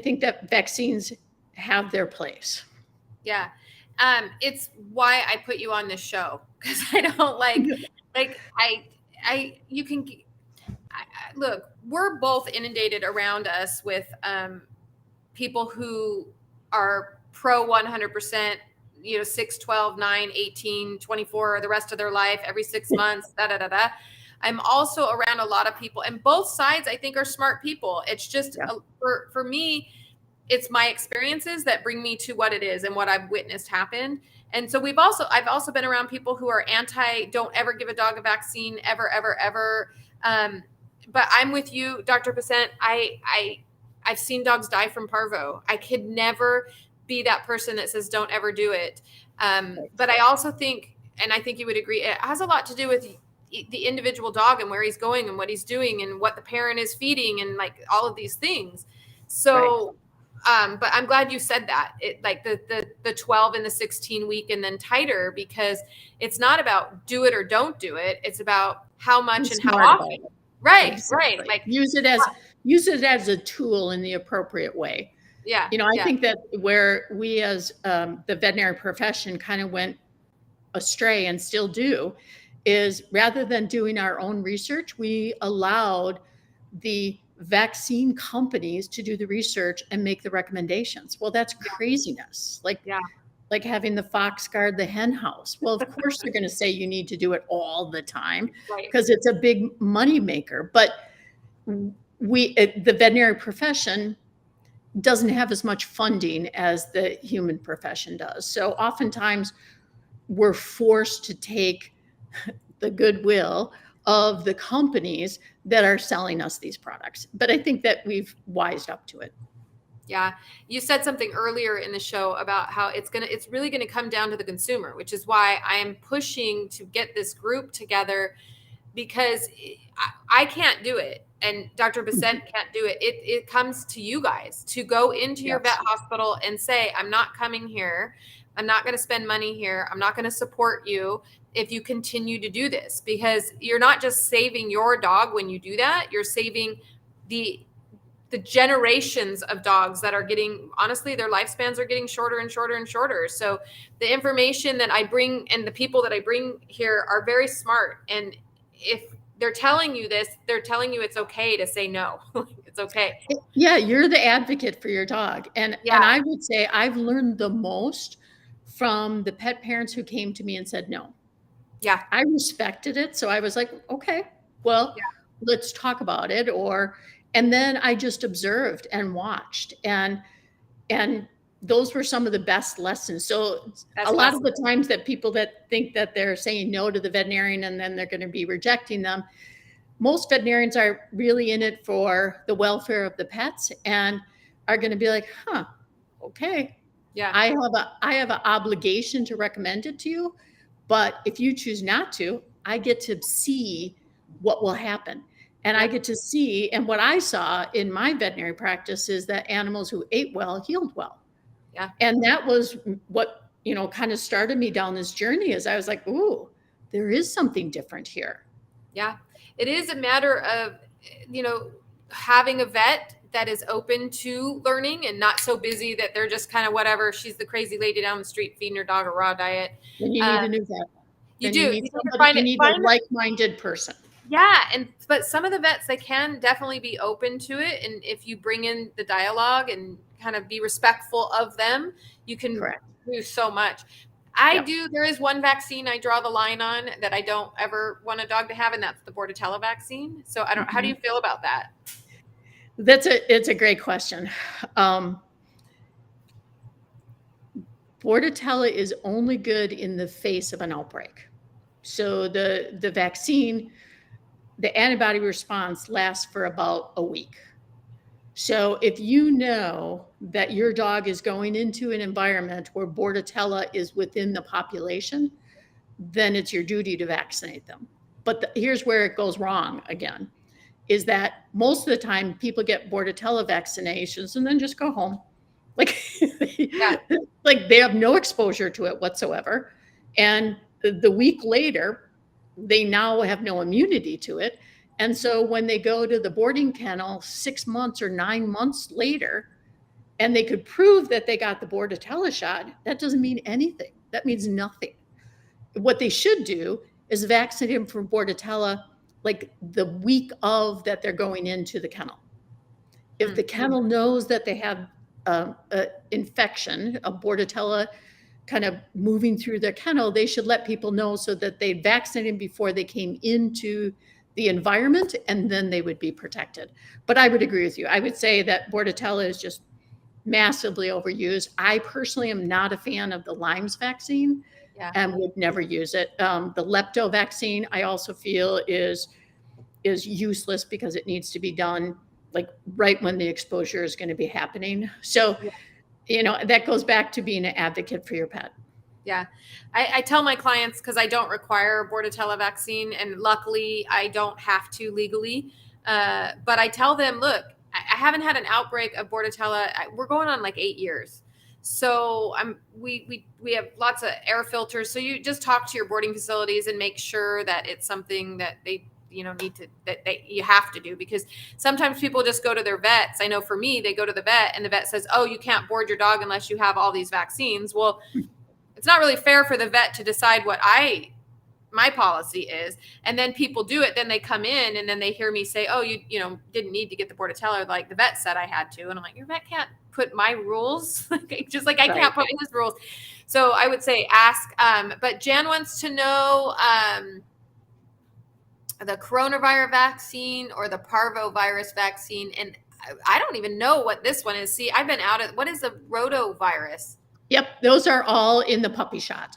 think that vaccines have their place. Yeah. It's why I put you on this show, because I don't look, we're both inundated around us with people who are pro 100%, 6, 12, 9, 18, 24, the rest of their life, every 6 months, I'm also around a lot of people, and both sides I think are smart people. It's just for me, it's my experiences that bring me to what it is and what I've witnessed happen. And so I've also been around people who are anti, don't ever give a dog a vaccine ever, ever, ever. But I'm with you, Dr. Percent. I've seen dogs die from parvo. I could never be that person that says don't ever do it. But I also think, and I think you would agree, it has a lot to do with the individual dog and where he's going and what he's doing and what the parent is feeding and like all of these things. So, but I'm glad you said that. It like the 12 and the 16 week and then titer, because it's not about do it or don't do it. It's about how much and how often. Right, exactly. Right. Like use it as a tool in the appropriate way. Yeah. I think that where we as the veterinary profession kind of went astray and still do is rather than doing our own research, we allowed the vaccine companies to do the research and make the recommendations. Well, that's craziness. Like having the fox guard the hen house. Well, of course they're going to say you need to do it all the time because it's a big money maker. But the veterinary profession doesn't have as much funding as the human profession does. So oftentimes we're forced to take the goodwill of the companies that are selling us these products. But I think that we've wised up to it. Yeah. You said something earlier in the show about how it's really going to come down to the consumer, which is why I am pushing to get this group together, because I can't do it. And Dr. Bissett can't do it. It comes to you guys to go into your vet hospital and say, I'm not coming here. I'm not going to spend money here. I'm not going to support you if you continue to do this, because you're not just saving your dog when you do that. You're saving the generations of dogs that are getting, honestly, their lifespans are getting shorter and shorter and shorter. So the information that I bring and the people that I bring here are very smart. And if they're telling you this, they're telling you it's okay to say no. It's okay. Yeah, you're the advocate for your dog. And I would say I've learned the most from the pet parents who came to me and said no. Yeah. I respected it. So I was like, okay, well, let's talk about it. And then I just observed and watched. And those were some of the best lessons. So That's a lot of awesome. the times that people that think that they're saying no to the veterinarian and then they're going to be rejecting them, most veterinarians are really in it for the welfare of the pets and are going to be like, huh, okay, Yeah. I have an obligation to recommend it to you, but if you choose not to, I get to see what will happen. And I Yeah. get to see, and what I saw in my veterinary practice is that animals who ate well healed well. Yeah. And that was what, kind of started me down this journey as I was like, ooh, there is something different here. Yeah. It is a matter of, having a vet that is open to learning and not so busy that they're just kind of whatever. She's the crazy lady down the street feeding her dog a raw diet. Then you need a new vet. You Then do. you You need need to somebody, find you it. need a like-minded person. Yeah, but some of the vets, they can definitely be open to it, and if you bring in the dialogue and kind of be respectful of them, you can Correct. do so much. Yep. There is one vaccine I draw the line on that I don't ever want a dog to have, and that's the Bordetella vaccine. So I don't. How do you feel about that? It's a great question. Bordetella is only good in the face of an outbreak. So the vaccine, the antibody response lasts for about a week. So if you know that your dog is going into an environment where Bordetella is within the population, then it's your duty to vaccinate them. But here's where it goes wrong again, is that most of the time people get Bordetella vaccinations and then just go home. Like, Yeah. like they have no exposure to it whatsoever. And the week later, they now have no immunity to it. And so when they go to the boarding kennel 6 months or 9 months later, and they could prove that they got the Bordetella shot, that doesn't mean anything. That means nothing. What they should do is vaccinate them for Bordetella like the week of that they're going into the kennel. If the kennel knows that they have an infection, a Bordetella kind of moving through their kennel, they should let people know so that they vaccinate them before they came into the environment, and then they would be protected. But I would agree with you. I would say that Bordetella is just massively overused. I personally am not a fan of the Lyme's vaccine. Yeah. And would never use it. The lepto vaccine, I also feel is useless because it needs to be done like right when the exposure is going to be happening. So, that goes back to being an advocate for your pet. Yeah. I tell my clients, because I don't require a Bordetella vaccine, and luckily I don't have to legally, but I tell them, look, I haven't had an outbreak of Bordetella. We're going on like 8 years. So we have lots of air filters. So you just talk to your boarding facilities and make sure that it's something that they you have to do, because sometimes people just go to their vets. I know for me, they go to the vet and the vet says, oh, you can't board your dog unless you have all these vaccines. Well, it's not really fair for the vet to decide what my policy is, and then people do it. Then they come in and then they hear me say, oh, you didn't need to get the Bordetella, like the vet said I had to. And I'm like, your vet can't put my rules, just like I can't put his rules. So I would say ask. But Jan wants to know the coronavirus vaccine or the parvovirus vaccine, and I don't even know what this one is. See, I've been out of, what is the rotavirus? Yep, those are all in the puppy shot.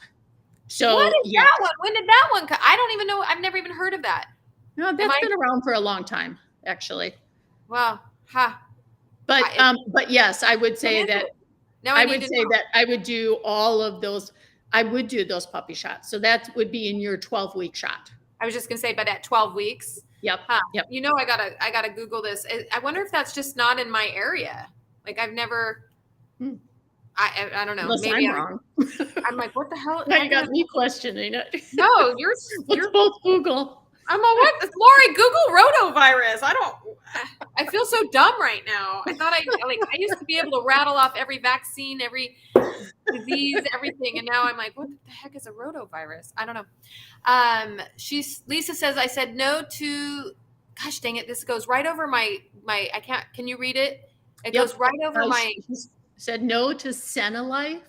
So what is that one? When did that one come? I don't even know. I've never even heard of that. No, that's been around for a long time, actually. Wow. Huh. But yes, I would say that. Now I would say that I would do all of those. I would do those puppy shots. So that would be in your 12-week shot. I was just gonna say, but at 12 weeks. Yep. Huh. Yep. I gotta Google this. I wonder if that's just not in my area. Like I've never. I don't know. Unless maybe I'm wrong. I'm like, what the hell? Now you got me questioning it. No, you're both Google. I'm a what? Lori, Google rotavirus. I feel so dumb right now. I thought I used to be able to rattle off every vaccine, every disease, everything. And now I'm like, what the heck is a rotavirus? I don't know. Lisa says, I said no to, gosh dang it. This goes right over my, can you read it? It goes right over my. Said no to Senalife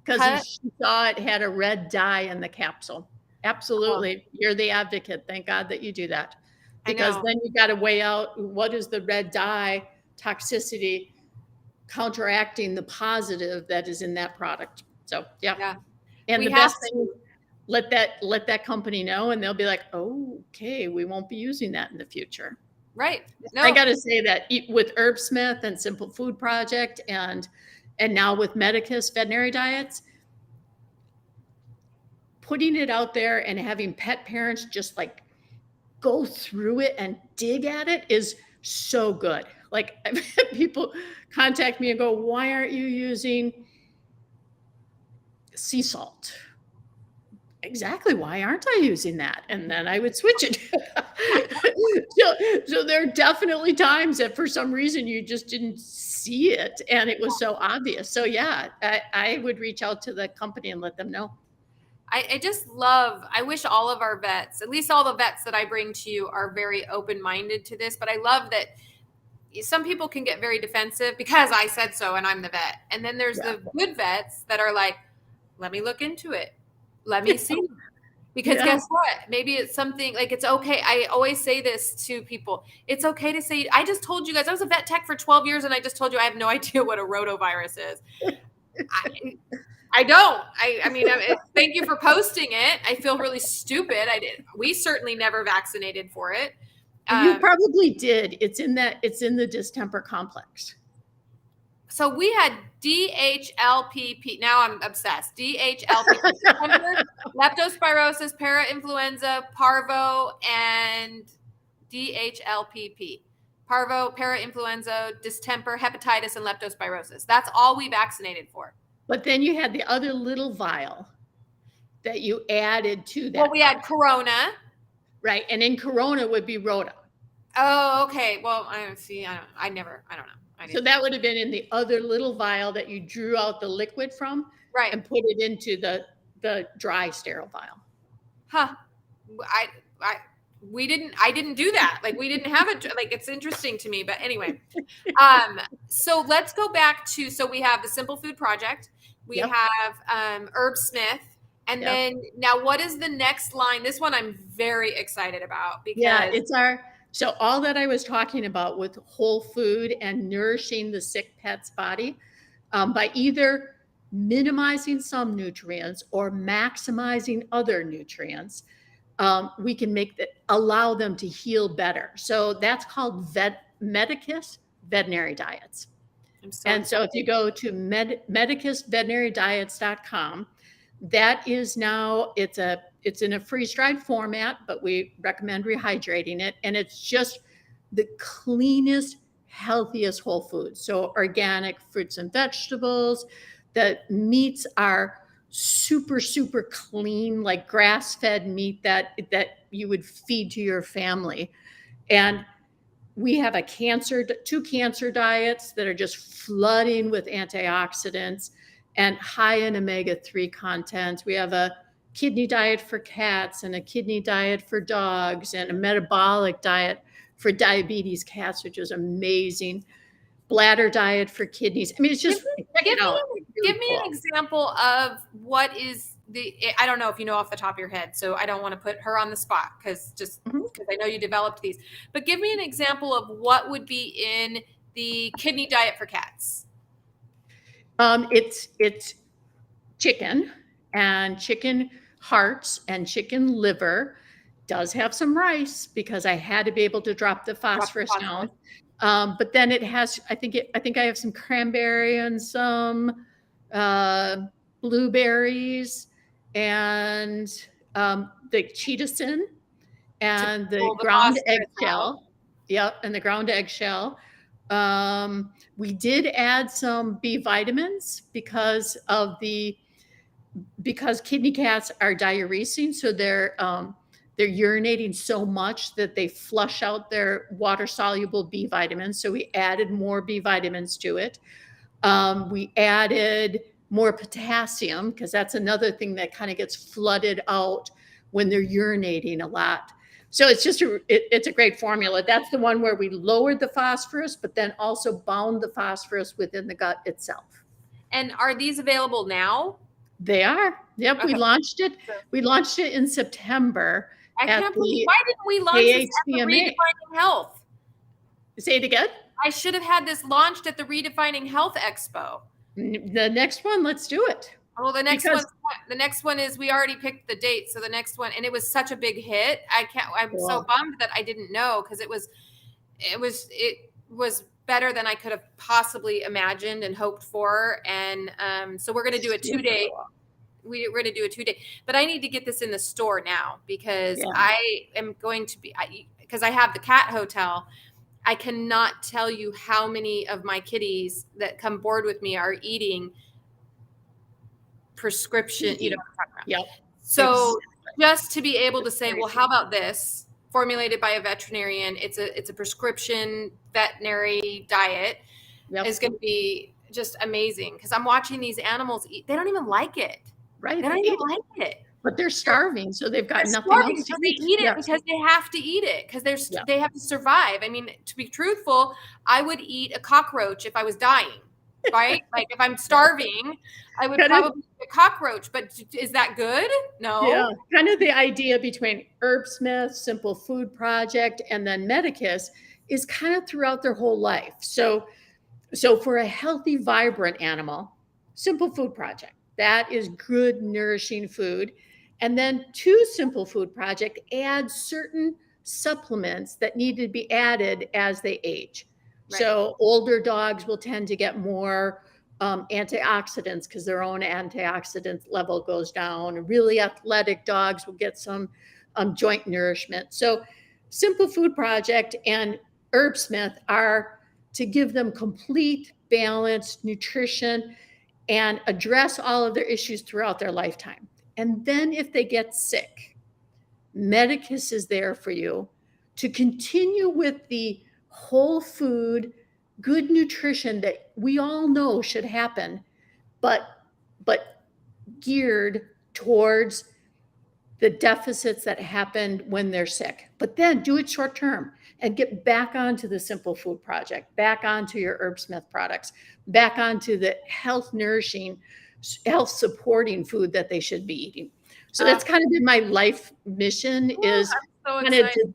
because she saw it had a red dye in the capsule. Absolutely. You're the advocate. Thank God that you do that. Because then you got to weigh out what is the red dye toxicity counteracting the positive that is in that product. So yeah. And We the have best thing, let that company know, and they'll be like, oh, okay, we won't be using that in the future. Right. No. I got to say that with Herbsmith and Simple Food Project and now with Medicus veterinary diets, putting it out there and having pet parents just like go through it and dig at it is so good. Like, I've had people contact me and go, why aren't you using sea salt? Exactly, why aren't I using that? And then I would switch it. So there are definitely times that for some reason you just didn't see it and it was so obvious. So yeah, I would reach out to the company and let them know. I just love, I wish all of our vets, at least all the vets that I bring to you, are very open-minded to this. But I love that some people can get very defensive because I said so and I'm the vet. And then there's the good vets that are like, let me look into it. Let me see. Because guess what? Maybe it's something like, it's okay. I always say this to people. It's okay to say, I just told you guys, I was a vet tech for 12 years and I just told you I have no idea what a rotavirus is. I don't. I mean, thank you for posting it. I feel really stupid. We certainly never vaccinated for it. You probably did. It's in the distemper complex. So we had DHLPP. Now I'm obsessed. DHLPP, leptospirosis, parainfluenza, parvo, and DHLPP. Parvo, parainfluenza, distemper, hepatitis, and leptospirosis. That's all we vaccinated for. But then you had the other little vial that you added to that. Well, we had corona. Right. And in corona would be rota. Oh, okay. Well, I don't know. So that would have been in the other little vial that you drew out the liquid from, right, and put it into the dry sterile vial. Huh. I didn't do that. Like, we didn't have it. Like, it's interesting to me, but anyway. So let's go back to, so we have the Simple Food Project. We have Herbsmith. And then now what is the next line? This one I'm very excited about because it's so all that I was talking about with whole food and nourishing the sick pet's body, by either minimizing some nutrients or maximizing other nutrients, we can allow them to heal better. So that's called Medicus veterinary diets. So if you go to medicusveterinarydiets.com, that is now, it's in a freeze-dried format, but we recommend rehydrating it. And it's just the cleanest, healthiest whole foods. So organic fruits and vegetables. The meats are super, super clean, like grass-fed meat that you would feed to your family. And we have two cancer diets that are just flooding with antioxidants and high in omega-3 content. We have a kidney diet for cats and a kidney diet for dogs and a metabolic diet for diabetes cats, which is amazing. Bladder diet for kidneys. I mean, it's just give me an example of what is I don't know if you know off the top of your head, so I don't want to put her on the spot because I know you developed these. But give me an example of what would be in the kidney diet for cats. It's chicken and chicken hearts and chicken liver. Does have some rice because I had to be able to drop the phosphorus down. But then it has, I think I have some cranberry and some blueberries and the chitosan and the ground eggshell. Yep, and the ground eggshell. We did add some B vitamins because kidney cats are diuresing, so they're urinating so much that they flush out their water-soluble B vitamins. So we added more B vitamins to it. We added more potassium because that's another thing that kind of gets flooded out when they're urinating a lot. So it's just it's a great formula. That's the one where we lowered the phosphorus, but then also bound the phosphorus within the gut itself. And are these available now? They are. Yep, okay. We launched it. We launched it in September. I can't believe, why didn't we launch this at the Redefining Health? Say it again. I should have had this launched at the Redefining Health Expo. The next one, let's do it. Well, the next one is we already picked the date. So the next one, and it was such a big hit. I'm so bummed that I didn't know, because it was better than I could have possibly imagined and hoped for. And so we're going to do a 2-day. We're going to do a 2-day, but I need to get this in the store now, because I am going to be, because I have the cat hotel. I cannot tell you how many of my kitties that come board with me are eating prescription, you know what I'm talking about. So just to be able to say, well, how about this, formulated by a veterinarian, it's a prescription veterinary diet, is going to be just amazing, because I'm watching these animals eat. They don't even like it. Right. They don't even like it. But they're starving, so they've got nothing else to eat. They eat it because they have to eat it, because they have to survive. I mean, to be truthful, I would eat a cockroach if I was dying, right? Like if I'm starving, I would probably eat a cockroach. But is that good? No. Yeah, kind of the idea between Herbsmith, Simple Food Project, and then Medicus is kind of throughout their whole life. So for a healthy, vibrant animal, Simple Food Project, that is good, nourishing food. And then to Simple Food Project, add certain supplements that need to be added as they age. Right. So older dogs will tend to get more antioxidants, because their own antioxidant level goes down. Really athletic dogs will get some joint nourishment. So Simple Food Project and Herbsmith are to give them complete, balanced nutrition and address all of their issues throughout their lifetime. And then if they get sick, Medicus is there for you to continue with the whole food, good nutrition that we all know should happen, but geared towards the deficits that happened when they're sick. But then do it short term and get back onto the Simple Food Project, back onto your Herbsmith products, back onto the health nourishing, health supporting food that they should be eating. So that's kind of been my life mission, is kind of to,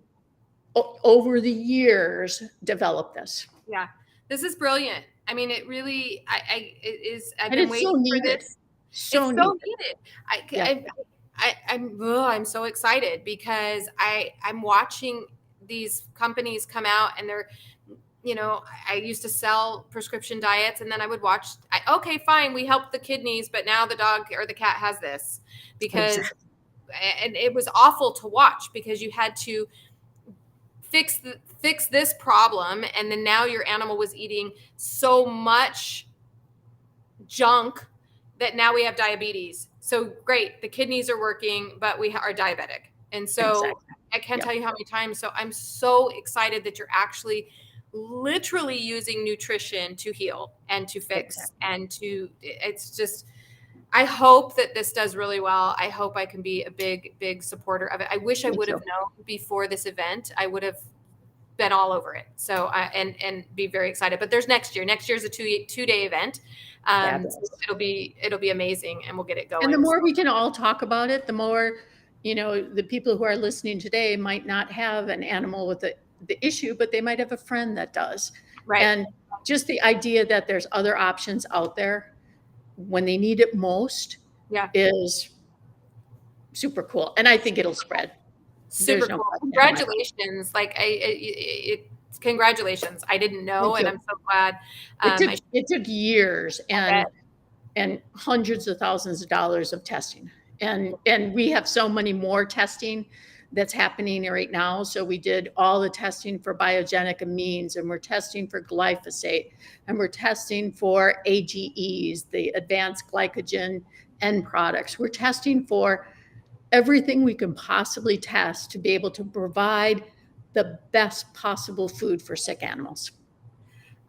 over the years, develop this. Yeah, this is brilliant. I mean, it really, it is. I've been waiting for this. So needed. I'm so excited, because I'm watching these companies come out, and they're, I used to sell prescription diets, and then I would watch, okay, fine, we helped the kidneys, but now the dog or the cat has this, because, and it was awful to watch, because you had to fix this problem, and then now your animal was eating so much junk that now we have diabetes. So great, the kidneys are working, but we are diabetic. And so I can't tell you how many times. So I'm so excited that you're actually literally using nutrition to heal and to fix and to, it's just, I hope that this does really well. I hope I can be a big, big supporter of it. I wish I would have known before this event. I would have been all over it. So and be very excited. But there's next year. Next year is a 2-day event. So it'll be amazing, and we'll get it going. And the more we can all talk about it, the more, the people who are listening today might not have an animal with the issue, but they might have a friend that does. Right. And just the idea that there's other options out there when they need it most is super cool. And I think it'll spread. Super cool. Congratulations. Congratulations. I didn't know, and I'm so glad. It took years and hundreds of thousands of dollars of testing. And we have so many more testing that's happening right now. So we did all the testing for biogenic amines, and we're testing for glyphosate, and we're testing for AGEs, the advanced glycogen end products. We're testing for everything we can possibly test to be able to provide the best possible food for sick animals.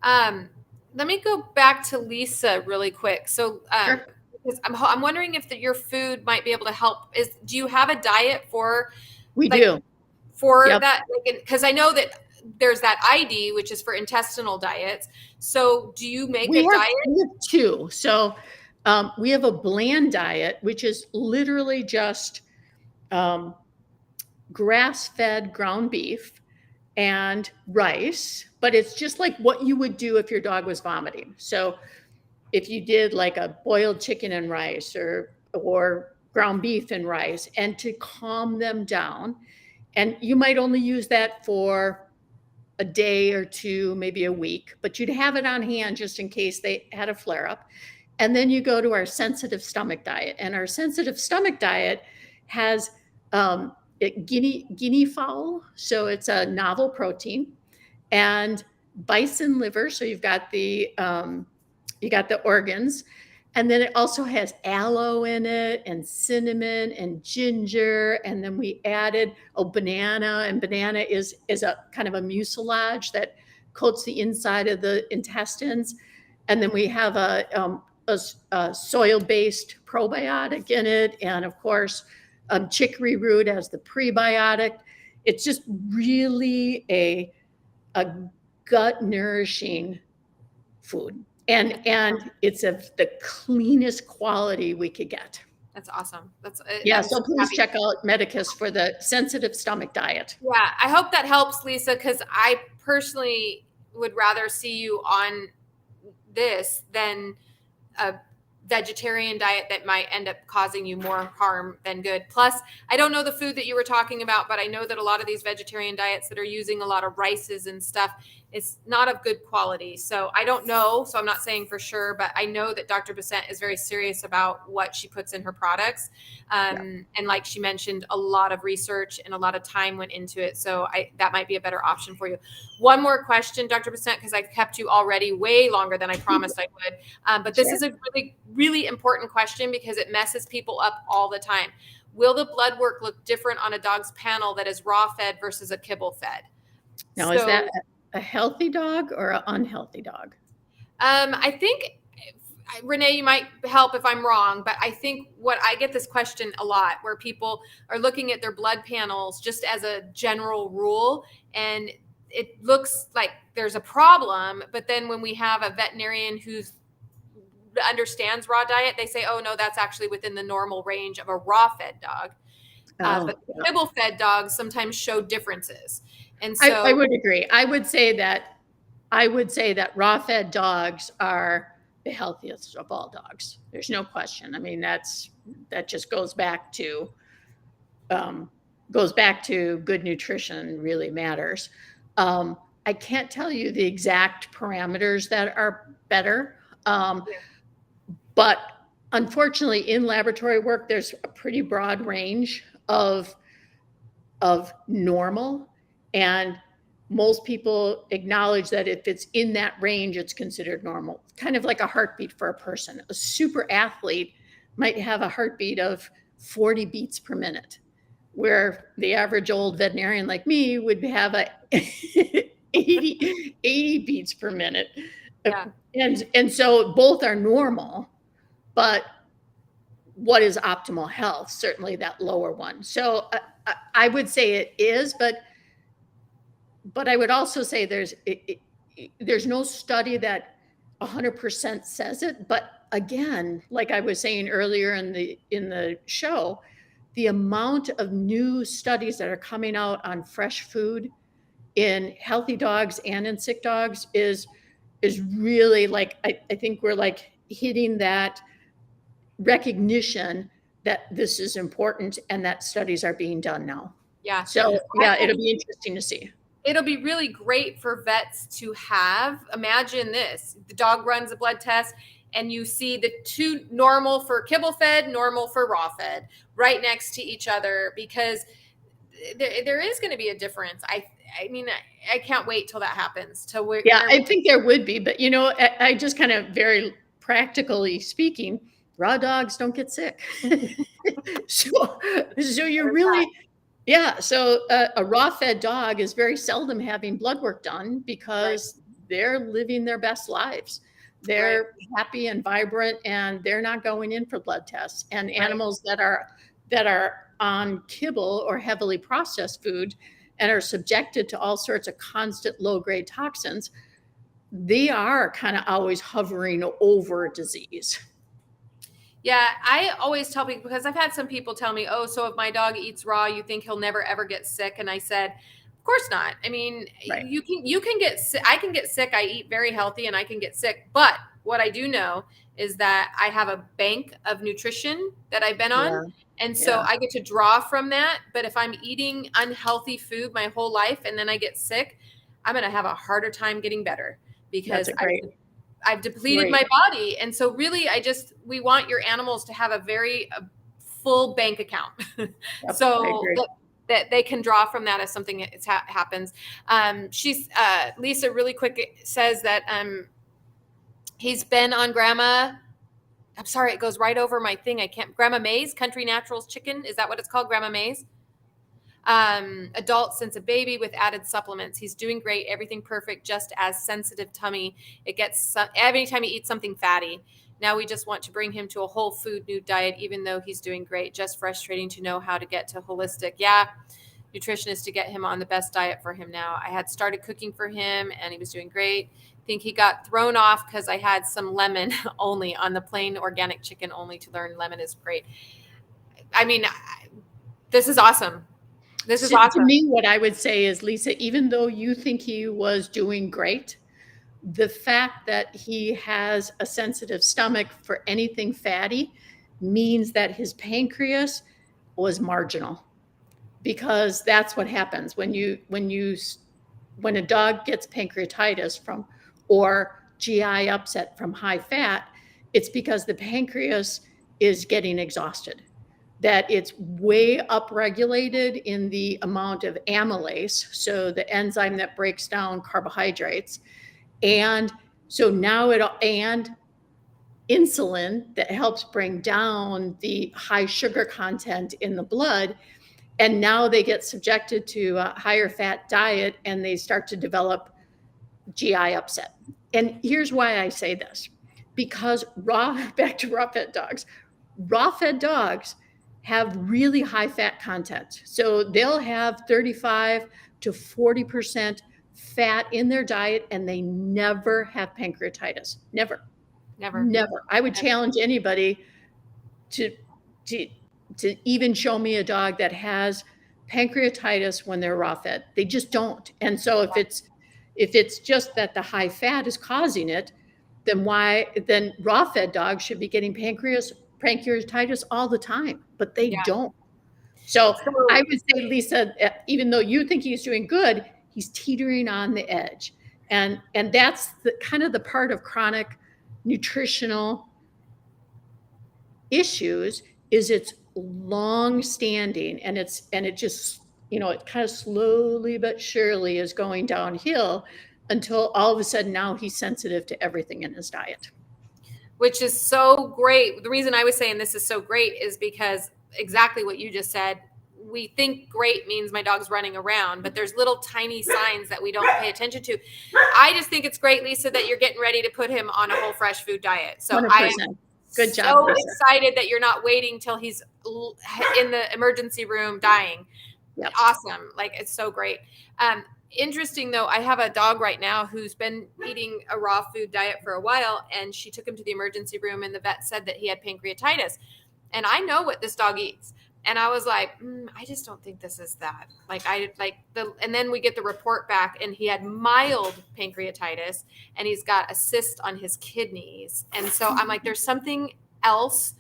Let me go back to Lisa really quick. So Sure. Because I'm wondering if your food might be able to help. Do you have a diet for? We do. For that, because I know that there's that ID, which is for intestinal diets. So do you make a diet? We have two. So we have a bland diet, which is literally just grass-fed ground beef and rice but it's just like what you would do if your dog was vomiting. So if you did like a boiled chicken and rice or ground beef and rice, and to calm them down. And you might only use that for a day or two, maybe a week, but you'd have it on hand just in case they had a flare up. And then you go to our sensitive stomach diet. And our sensitive stomach diet has guinea fowl. So it's a novel protein, and bison liver. So you got the organs. And then it also has aloe in it, and cinnamon and ginger. And then we added banana, and banana is a kind of a mucilage that coats the inside of the intestines. And then we have a soil-based probiotic in it, and of course, chicory root as the prebiotic. It's just really a gut nourishing food. And it's of the cleanest quality we could get. That's awesome. Yeah. So please check out Medicus for the sensitive stomach diet. Yeah, I hope that helps, Lisa, because I personally would rather see you on this than a vegetarian diet that might end up causing you more harm than good. Plus, I don't know the food that you were talking about, but I know that a lot of these vegetarian diets that are using a lot of rices and stuff is not of good quality. So I don't know. So I'm not saying for sure, but I know that Dr. Besant is very serious about what she puts in her products. And like she mentioned, a lot of research and a lot of time went into it. So that might be a better option for you. One more question, Dr. Besant, because I kept you already way longer than I promised I would. But this is a really, really important question because it messes people up all the time. Will the blood work look different on a dog's panel that is raw fed versus a kibble fed? Now, is that a healthy dog or an unhealthy dog? I think, Renee, you might help if I'm wrong, but I think I get this question a lot where people are looking at their blood panels just as a general rule, and it looks like there's a problem. But then when we have a veterinarian who understands raw diet, they say, oh no, that's actually within the normal range of a raw fed dog. But kibble fed dogs sometimes show differences. And so I would agree. I would say that raw fed dogs are the healthiest of all dogs. There's no question. I mean, that just goes back to good nutrition really matters. I can't tell you the exact parameters that are better. But unfortunately, in laboratory work, there's a pretty broad range of normal, and most people acknowledge that if it's in that range, it's considered normal. Kind of like a heartbeat for a person. A super athlete might have a heartbeat of 40 beats per minute, where the average old veterinarian like me would have a 80 beats per minute. Yeah. And so both are normal, but what is optimal health? Certainly that lower one. So I would say it is, but I would also say there's no study that 100% says it. But again, like I was saying earlier in the show, the amount of new studies that are coming out on fresh food in healthy dogs and in sick dogs is really, like, I think we're like hitting that recognition that this is important and that studies are being done now. Yeah. So yeah, it'll be interesting to see. It'll be really great for vets to have. Imagine this: the dog runs a blood test and you see the two, normal for kibble fed, normal for raw fed, right next to each other, because there is going to be a difference. I mean, I can't wait till that happens. I think there would be, but I just kind of, very practically speaking, raw dogs don't get sick. so you're really, so a raw fed dog is very seldom having blood work done because they're living their best lives. They're happy and vibrant, and they're not going in for blood tests. And animals that are on kibble or heavily processed food and are subjected to all sorts of constant low-grade toxins, they are kind of always hovering over disease. Yeah, I always tell people, because I've had some people tell me, oh, so if my dog eats raw, you think he'll never, ever get sick? And I said, Of course not. I mean, Right. you can get sick. I can get sick. I eat very healthy and I can get sick. But what I do know is that I have a bank of nutrition that I've been on. Yeah. And so Yeah. I get to draw from that. But if I'm eating unhealthy food my whole life and then I get sick, I'm going to have a harder time getting better That's because a great, I've depleted great. my body. And so really we want your animals to have a very full bank account. Yep, I So agree. that they can draw from that if something happens. She's Lisa really quick says that he's been on Grandma. I'm sorry, it goes right over my thing. I can't. Grandma May's Country Naturals Chicken. Is that what it's called? Grandma May's. Adult since a baby with added supplements. He's doing great. Everything perfect. Just as sensitive tummy. It gets every time he eats something fatty. Now we just want to bring him to a whole food new diet, even though he's doing great. Just frustrating to know how to get to holistic. Yeah, nutritionist to get him on the best diet for him now. I had started cooking for him and he was doing great. I think he got thrown off because I had some lemon only on the plain organic chicken only to learn lemon is great. I mean, this is awesome. This is awesome. To me, what I would say is, Lisa, even though you think he was doing great, the fact that he has a sensitive stomach for anything fatty means that his pancreas was marginal, because that's what happens when a dog gets pancreatitis from or GI upset from high fat. It's because the pancreas is getting exhausted, that it's way upregulated in the amount of amylase, so the enzyme that breaks down carbohydrates, and so now and insulin that helps bring down the high sugar content in the blood. And now they get subjected to a higher fat diet and they start to develop GI upset. And here's why I say this, because back to raw fed dogs have really high fat content. So they'll have 35 to 40% fat in their diet and they never have pancreatitis. Never. I would challenge anybody to even show me a dog that has pancreatitis when they're raw fed. They just don't. And so if it's just that the high fat is causing it, then raw fed dogs should be getting pancreatitis all the time, but they don't. So I would say, Lisa, even though you think he's doing good, he's teetering on the edge. And that's the kind of the part of chronic nutritional issues is it's long standing and it just, it kind of slowly but surely is going downhill until all of a sudden now he's sensitive to everything in his diet. Which is so great. The reason I was saying this is so great is because exactly what you just said. We think great means my dog's running around, but there's little tiny signs that we don't pay attention to. I just think it's great, Lisa, that you're getting ready to put him on a whole fresh food diet. So 100%. I am Good job, so Lisa. excited that you're not waiting till he's in the emergency room dying. Yep. Awesome. Like, it's so great. Interesting though, I have a dog right now who's been eating a raw food diet for a while, and she took him to the emergency room and the vet said that he had pancreatitis. And I know what this dog eats. And I was like, I just don't think this is that. And then we get the report back and he had mild pancreatitis and he's got a cyst on his kidneys. And so I'm like, there's something else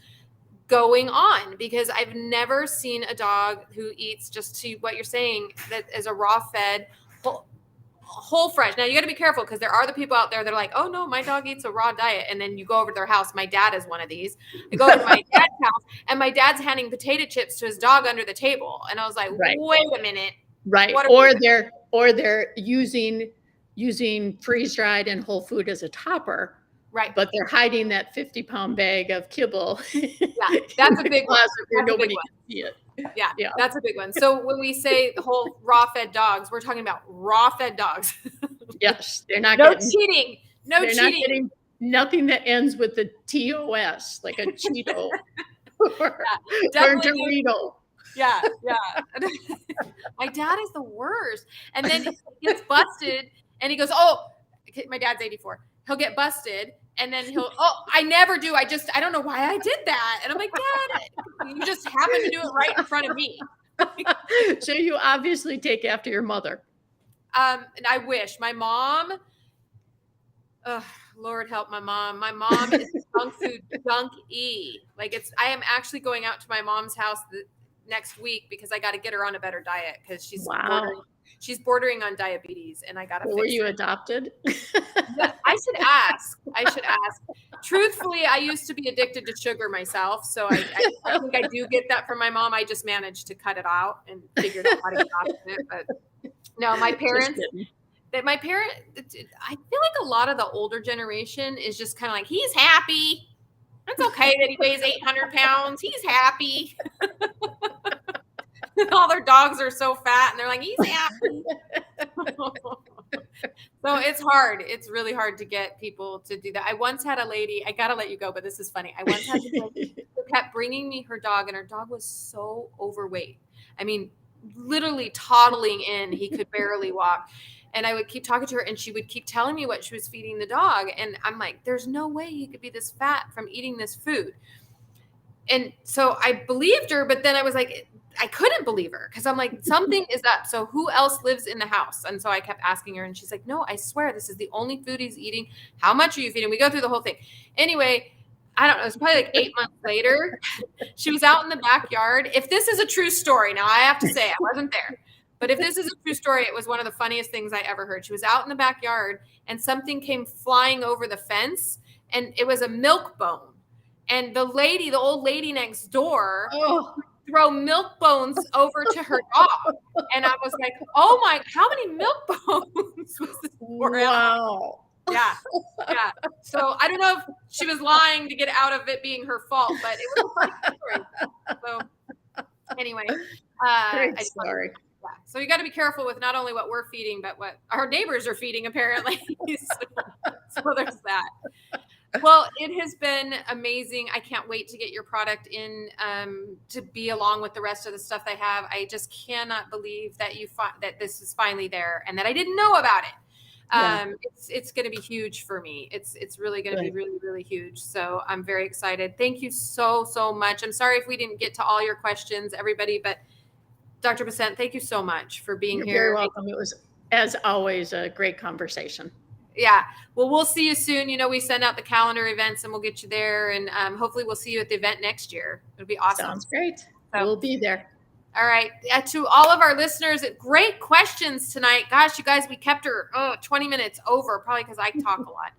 going on, because I've never seen a dog who eats, just to what you're saying, that is a raw fed whole fresh. Now you got to be careful, because there are the people out there that are like, oh no, my dog eats a raw diet. And then you go over to their house. My dad is one of these. I go to my dad's house and my dad's handing potato chips to his dog under the table. And I was like, wait a minute. Right. Or they're using freeze dried and whole food as a topper. Right. But they're hiding that 50-pound bag of kibble. Yeah, that's a big one. Where nobody can see it. Yeah, that's a big one. So when we say the whole raw fed dogs, we're talking about raw fed dogs. Yes, they're not cheating. No cheating. Not getting nothing that ends with the TOS, like a Cheeto or Dorito. Yeah. My dad is the worst. And then he gets busted and he goes, oh, my dad's 84. He'll get busted and then I never do. I don't know why I did that. And I'm like, Dad, you just happened to do it right in front of me. So you obviously take after your mother. And I wish my mom, Lord help my mom. My mom is junk food junkie. Like I am actually going out to my mom's house next week because I got to get her on a better diet because Wow. she's bordering on diabetes, and I got to Were fix you it. adopted? Yeah, I should ask. Truthfully, I used to be addicted to sugar myself, so I think I do get that from my mom. I just managed to cut it out and figured out how to get off of it. But no, my parents. I feel like a lot of the older generation is just kind of like, he's happy. It's okay that he weighs 800 pounds. He's happy. All their dogs are so fat, and they're like, he's happy. So it's hard. It's really hard to get people to do that. I once had a lady, I got to let you go, but this is funny. I once had a lady who kept bringing me her dog, and her dog was so overweight. I mean, literally toddling in. He could barely walk. And I would keep talking to her, and she would keep telling me what she was feeding the dog. And I'm like, there's no way he could be this fat from eating this food. And so I believed her, but then I was like, I couldn't believe her because I'm like, something is up. So who else lives in the house? And so I kept asking her, and she's like, no, I swear this is the only food he's eating. How much are you feeding? We go through the whole thing. Anyway, I don't know. It's probably like 8 months later. She was out in the backyard. If this is a true story, now I have to say I wasn't there. But if this is a true story, it was one of the funniest things I ever heard. She was out in the backyard, and something came flying over the fence, and it was a milk bone. And the old lady next door, throw milk bones over to her dog. And I was like, oh my, how many milk bones was this for? Wow. Yeah. Yeah. So I don't know if she was lying to get out of it being her fault, but it was a funny story. So anyway, Great story. Yeah. So you got to be careful with not only what we're feeding, but what our neighbors are feeding, apparently. So there's that. Well, it has been amazing. I can't wait to get your product in to be along with the rest of the stuff they have. I just cannot believe that that this is finally there and that I didn't know about it. Yeah. It's going to be huge for me. It's really going to be really, really huge. So I'm very excited. Thank you so, so much. I'm sorry if we didn't get to all your questions, everybody, but Dr. Besant, thank you so much for being here. You're very welcome. It was, as always, a great conversation. Yeah. Well, we'll see you soon. You know, we send out the calendar events and we'll get you there. And hopefully we'll see you at the event next year. It'll be awesome. Sounds great. So, we'll be there. All right. To all of our listeners, great questions tonight. Gosh, you guys, we kept her 20 minutes over, probably because I talk a lot.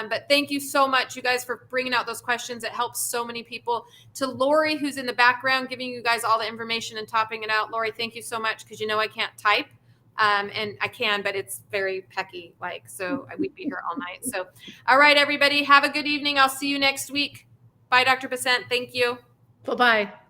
But thank you so much, you guys, for bringing out those questions. It helps so many people. To Lori, who's in the background, giving you guys all the information and topping it out. Lori, thank you so much because you know I can't type. And I can, but it's very pecky, so we'd be here all night. So, all right, everybody, have a good evening. I'll see you next week. Bye, Dr. Besant. Thank you. Bye-bye.